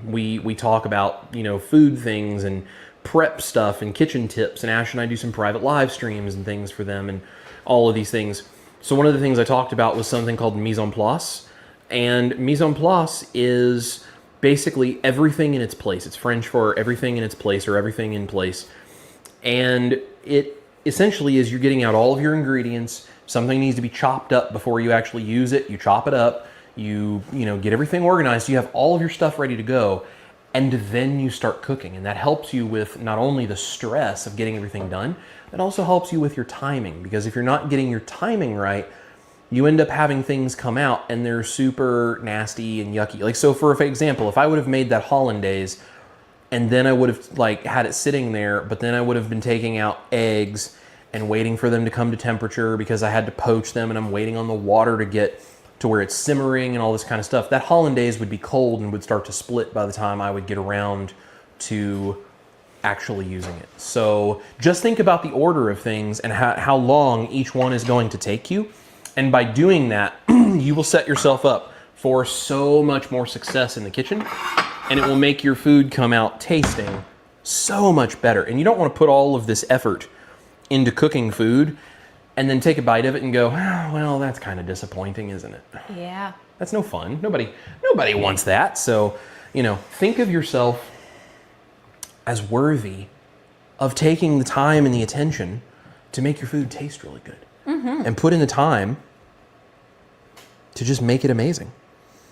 we talk about, food things and prep stuff and kitchen tips, and Ash and I do some private live streams and things for them and all of these things. So one of the things I talked about was something called mise en place, and mise en place is basically everything in its place. It's French for everything in its place, or everything in place. And it essentially is you're getting out all of your ingredients. Something needs to be chopped up before you actually use it. You chop it up, you get everything organized. You have all of your stuff ready to go, and then you start cooking. And that helps you with not only the stress of getting everything done, it also helps you with your timing, because if you're not getting your timing right, you end up having things come out and they're super nasty and yucky. Like, so for example, if I would have made that hollandaise and then I would have had it sitting there, but then I would have been taking out eggs and waiting for them to come to temperature because I had to poach them, and I'm waiting on the water to get to where it's simmering and all this kind of stuff, that hollandaise would be cold and would start to split by the time I would get around to actually using it. So just think about the order of things and how long each one is going to take you. And by doing that, you will set yourself up for so much more success in the kitchen, and it will make your food come out tasting so much better. And you don't want to put all of this effort into cooking food and then take a bite of it and go, oh, well, that's kind of disappointing, isn't it? Yeah. That's no fun. Nobody wants that. So, think of yourself as worthy of taking the time and the attention to make your food taste really good. And put in the time to just make it amazing.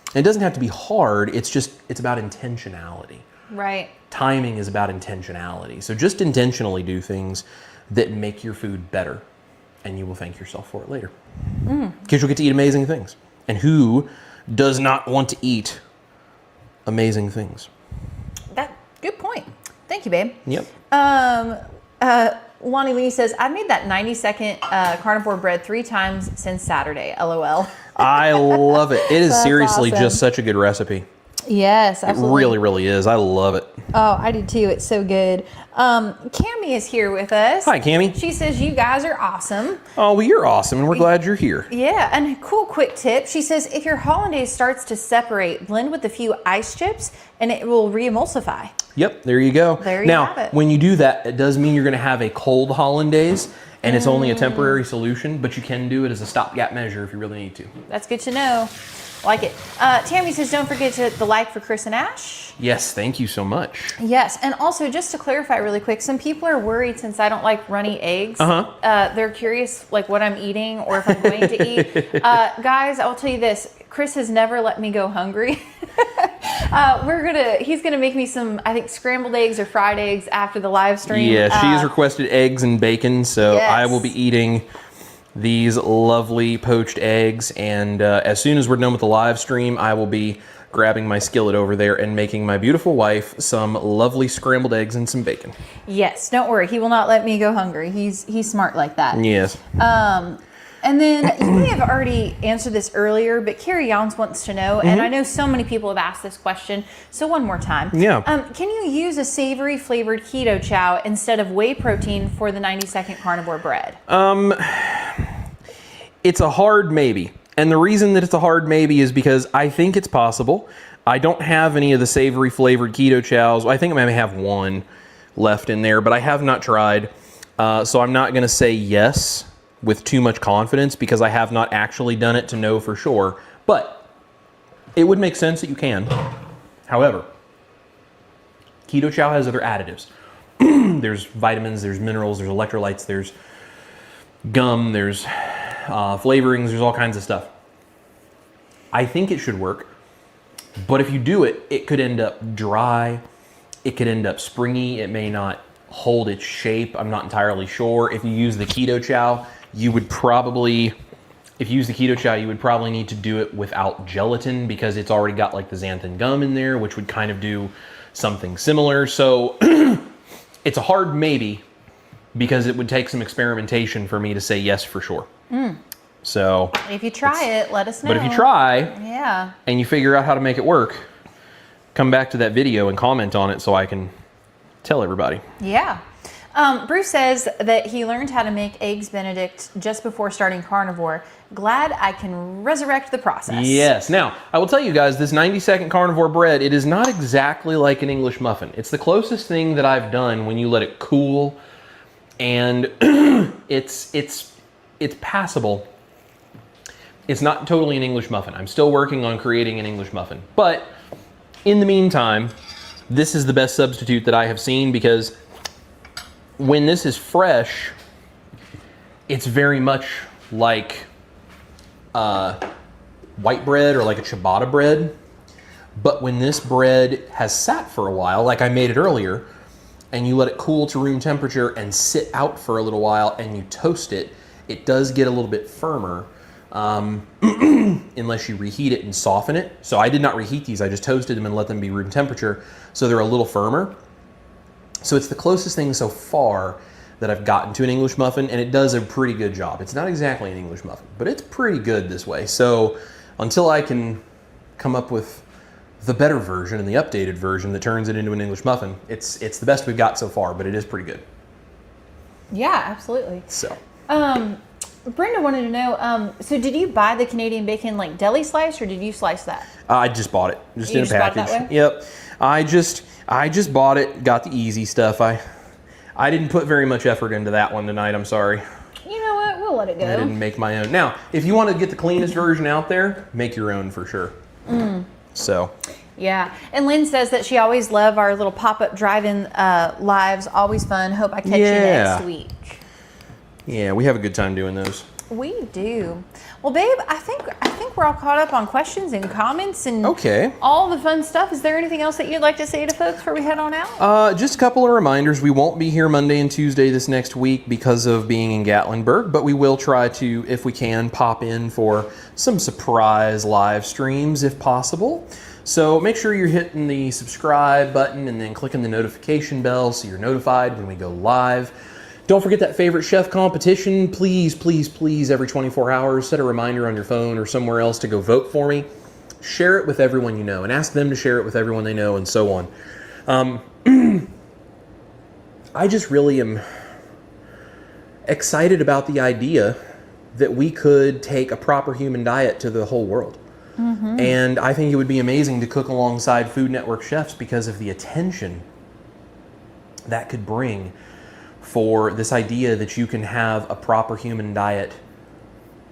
And it doesn't have to be hard. It's about intentionality. Right. Timing is about intentionality. So just intentionally do things that make your food better, and you will thank yourself for it later. Because you'll get to eat amazing things. And who does not want to eat amazing things? Good point. Thank you, babe. Yep. Lonnie Lee says, I've made that 90-second carnivore bread 3 times since Saturday. LOL. I love it. It is seriously awesome. just such a good recipe. Yes, absolutely. It really, really is. I love it. Oh, I do too. It's so good. Cammie is here with us. Hi, Cammie. She says, you guys are awesome. Oh, well, you're awesome, and we're glad you're here. Yeah, and a cool quick tip. She says, if your hollandaise starts to separate, blend with a few ice chips, and it will re-emulsify. Yep, there you go. There you have it. When you do that, it does mean you're going to have a cold hollandaise, and it's only a temporary solution, but you can do it as a stopgap measure if you really need to. That's good to know. Like it. Tammy says, don't forget the like for Chris and Ash. Yes, thank you so much. Yes, and also just to clarify really quick, some people are worried since I don't like runny eggs. They're curious like what I'm eating or if I'm going to eat. Guys, I'll tell you this. Chris has never let me go hungry. He's gonna make me some, I think, scrambled eggs or fried eggs after the live stream. Yeah, she has requested eggs and bacon, so yes. I will be eating these lovely poached eggs, and as soon as we're done with the live stream, I will be grabbing my skillet over there and making my beautiful wife some lovely scrambled eggs and some bacon. Yes, don't worry. He will not let me go hungry. He's smart like that. Yes. And then you may have already answered this earlier, but Carrie Yons wants to know, and I know so many people have asked this question, so one more time. Yeah. Can you use a savory flavored keto chow instead of whey protein for the 90-second carnivore bread? It's a hard maybe. And the reason that it's a hard maybe is because I think it's possible. I don't have any of the savory flavored keto chows. I think I may have one left in there, but I have not tried. So I'm not going to say yes with too much confidence because I have not actually done it to know for sure. But it would make sense that you can. However, keto chow has other additives. There's vitamins, there's minerals, there's electrolytes, there's gum, there's flavorings, there's all kinds of stuff. I think it should work, but if you do it, it could end up dry, it could end up springy, it may not hold its shape, I'm not entirely sure. If you use the keto chow, you would probably need to do it without gelatin because it's already got like the xanthan gum in there, which would kind of do something similar. So it's a hard maybe because it would take some experimentation for me to say yes for sure. So if you try it, let us know. But if you try and you figure out how to make it work, come back to that video and comment on it so I can tell everybody. Yeah. Bruce says that he learned how to make eggs Benedict just before starting carnivore. Glad I can resurrect the process. Yes. Now, I will tell you guys, this 90-second carnivore bread, it is not exactly like an English muffin. It's the closest thing that I've done when you let it cool, and it's passable. It's not totally an English muffin. I'm still working on creating an English muffin. But in the meantime, this is the best substitute that I have seen because when this is fresh, it's very much like white bread or like a ciabatta bread. But when this bread has sat for a while, like I made it earlier, and you let it cool to room temperature and sit out for a little while and you toast it, it does get a little bit firmer unless you reheat it and soften it. So I did not reheat these, I just toasted them and let them be room temperature, so they're a little firmer. So it's the closest thing so far that I've gotten to an English muffin, and it does a pretty good job. It's not exactly an English muffin, but it's pretty good this way. So until I can come up with the better version and the updated version that turns it into an English muffin, it's the best we've got so far, but it is pretty good. Yeah, absolutely. So. Brenda wanted to know, so did you buy the Canadian bacon like deli slice, or did you slice that? I just bought it, just in a package. Bought it that way? Yep. I just bought it, got the easy stuff. I didn't put very much effort into that one tonight, I'm sorry. You know what, we'll let it go. I didn't make my own. Now, if you want to get the cleanest version out there, make your own for sure. So. Yeah, and Lynn says that she always loved our little pop-up drive-in lives, always fun. Hope I catch you next week. Yeah, we have a good time doing those. We do. Well, babe, I think we're all caught up on questions and comments and all the fun stuff. Is there anything else that you'd like to say to folks before we head on out? Just a couple of reminders. We won't be here Monday and Tuesday this next week because of being in Gatlinburg, but we will try to, if we can, pop in for some surprise live streams if possible. So make sure you're hitting the subscribe button and then clicking the notification bell so you're notified when we go live. Don't forget that favorite chef competition. Please, please, please, every 24 hours, set a reminder on your phone or somewhere else to go vote for me. Share it with everyone you know and ask them to share it with everyone they know and so on. I just really am excited about the idea that we could take a proper human diet to the whole world. And I think it would be amazing to cook alongside Food Network chefs because of the attention that could bring for this idea that you can have a proper human diet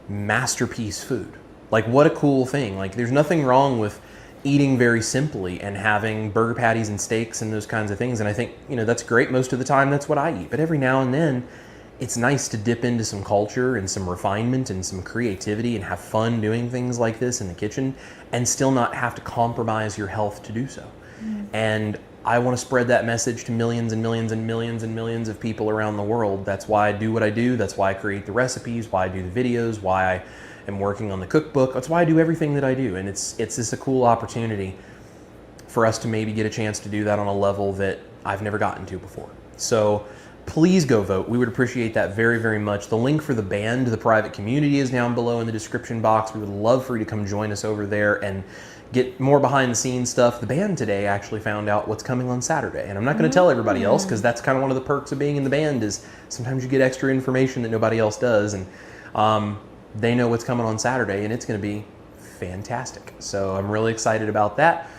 masterpiece food. Like, what a cool thing. Like, there's nothing wrong with eating very simply and having burger patties and steaks and those kinds of things. And I think, that's great. Most of the time, that's what I eat. But every now and then, it's nice to dip into some culture and some refinement and some creativity and have fun doing things like this in the kitchen and still not have to compromise your health to do so. And I want to spread that message to millions and millions and millions and millions of people around the world. That's why I do what I do. That's why I create the recipes, why I do the videos, why I am working on the cookbook. That's why I do everything that I do. And it's just a cool opportunity for us to maybe get a chance to do that on a level that I've never gotten to before. So please go vote. We would appreciate that very, very much. The link for the band, the private community, is down below in the description box. We would love for you to come join us over there and get more behind the scenes stuff. The band today actually found out what's coming on Saturday, and I'm not going to tell everybody else, because that's kind of one of the perks of being in the band, is sometimes you get extra information that nobody else does, and they know what's coming on Saturday, and it's going to be fantastic. So I'm really excited about that.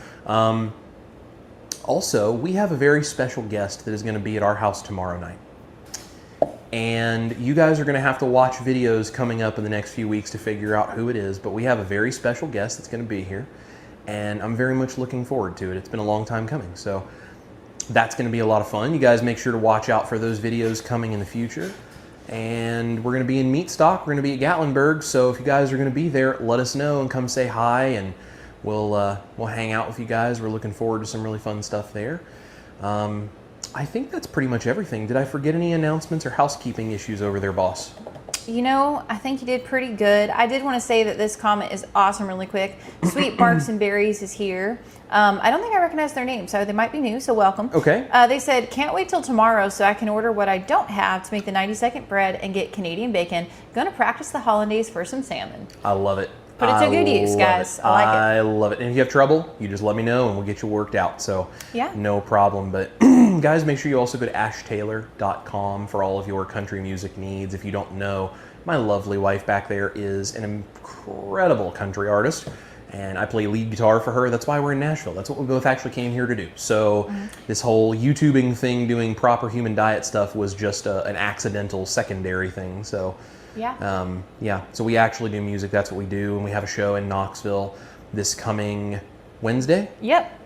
Also, we have a very special guest that is going to be at our house tomorrow night. And you guys are going to have to watch videos coming up in the next few weeks to figure out who it is, but we have a very special guest that's going to be here, and I'm very much looking forward to it. It's been a long time coming, so that's going to be a lot of fun. You guys make sure to watch out for those videos coming in the future. And we're going to be in Meatstock. We're going to be at Gatlinburg, so if you guys are going to be there, let us know and come say hi, and we'll hang out with you guys. We're looking forward to some really fun stuff there. I think that's pretty much everything. Did I forget any announcements or housekeeping issues over there, boss? You know, I think you did pretty good. I did want to say that this comment is awesome really quick. Sweet Barks and Berries is here. I don't think I recognize their name, so they might be new, so welcome. Okay. They said, can't wait till tomorrow so I can order what I don't have to make the 90-second bread and get Canadian bacon. Gonna practice the hollandaise for some salmon. I love it. Put it to good use, guys. I like it. I love it. And if you have trouble, you just let me know and we'll get you worked out. So yeah, no problem. But guys, make sure you also go to ashtaylor.com for all of your country music needs. If you don't know, my lovely wife back there is an incredible country artist, and I play lead guitar for her. That's why we're in Nashville. That's what we both actually came here to do. So this whole YouTubing thing, doing proper human diet stuff, was just an accidental secondary thing. So yeah, so we actually do music. That's what we do, and we have a show in Knoxville this coming Wednesday.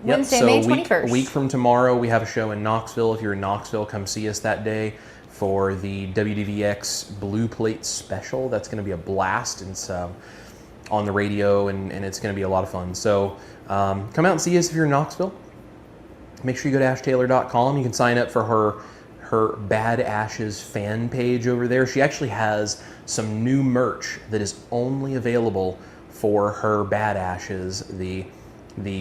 Wednesday, May 21st. A week from tomorrow, we have a show in Knoxville. If you're in Knoxville, come see us that day for the WDVX Blue Plate Special. That's going to be a blast. It's on the radio, and it's going to be a lot of fun. So come out and see us if you're in Knoxville. Make sure you go to ashtaylor.com. You can sign up for her Bad Ashes fan page over there. She actually has some new merch that is only available for her Bad Ashes, the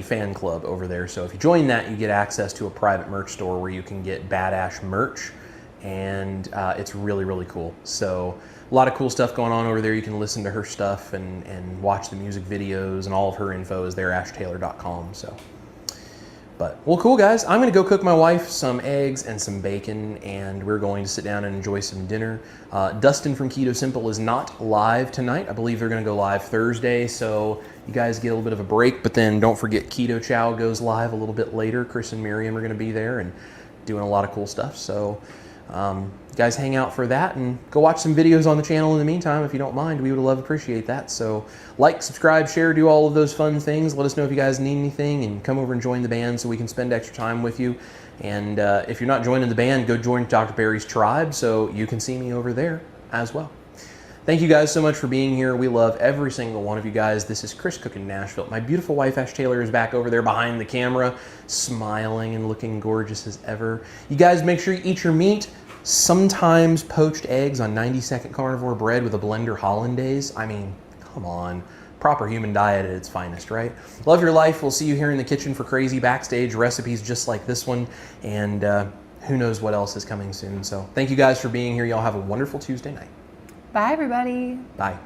fan club over there. So if you join that, you get access to a private merch store where you can get Bad Ash merch, and it's really, really cool. So a lot of cool stuff going on over there. You can listen to her stuff and watch the music videos, and all of her info is there, ashtaylor.com. So, but, well, cool, guys. I'm going to go cook my wife some eggs and some bacon, and we're going to sit down and enjoy some dinner. Dustin from Keto Simple is not live tonight. I believe they're going to go live Thursday, so you guys get a little bit of a break, but then don't forget Keto Chow goes live a little bit later. Chris and Miriam are going to be there and doing a lot of cool stuff. So you guys hang out for that and go watch some videos on the channel in the meantime if you don't mind. We would appreciate that. So like, subscribe, share, do all of those fun things. Let us know if you guys need anything, and come over and join the band so we can spend extra time with you. And if you're not joining the band, go join Dr. Barry's tribe so you can see me over there as well. Thank you guys so much for being here. We love every single one of you guys. This is Chris Cooking Nashville. My beautiful wife, Ash Taylor, is back over there behind the camera, smiling and looking gorgeous as ever. You guys make sure you eat your meat. Sometimes poached eggs on 90-second carnivore bread with a blender hollandaise. I mean, come on. Proper human diet at its finest, right? Love your life. We'll see you here in the kitchen for crazy backstage recipes just like this one. And who knows what else is coming soon. So thank you guys for being here. Y'all have a wonderful Tuesday night. Bye, everybody. Bye.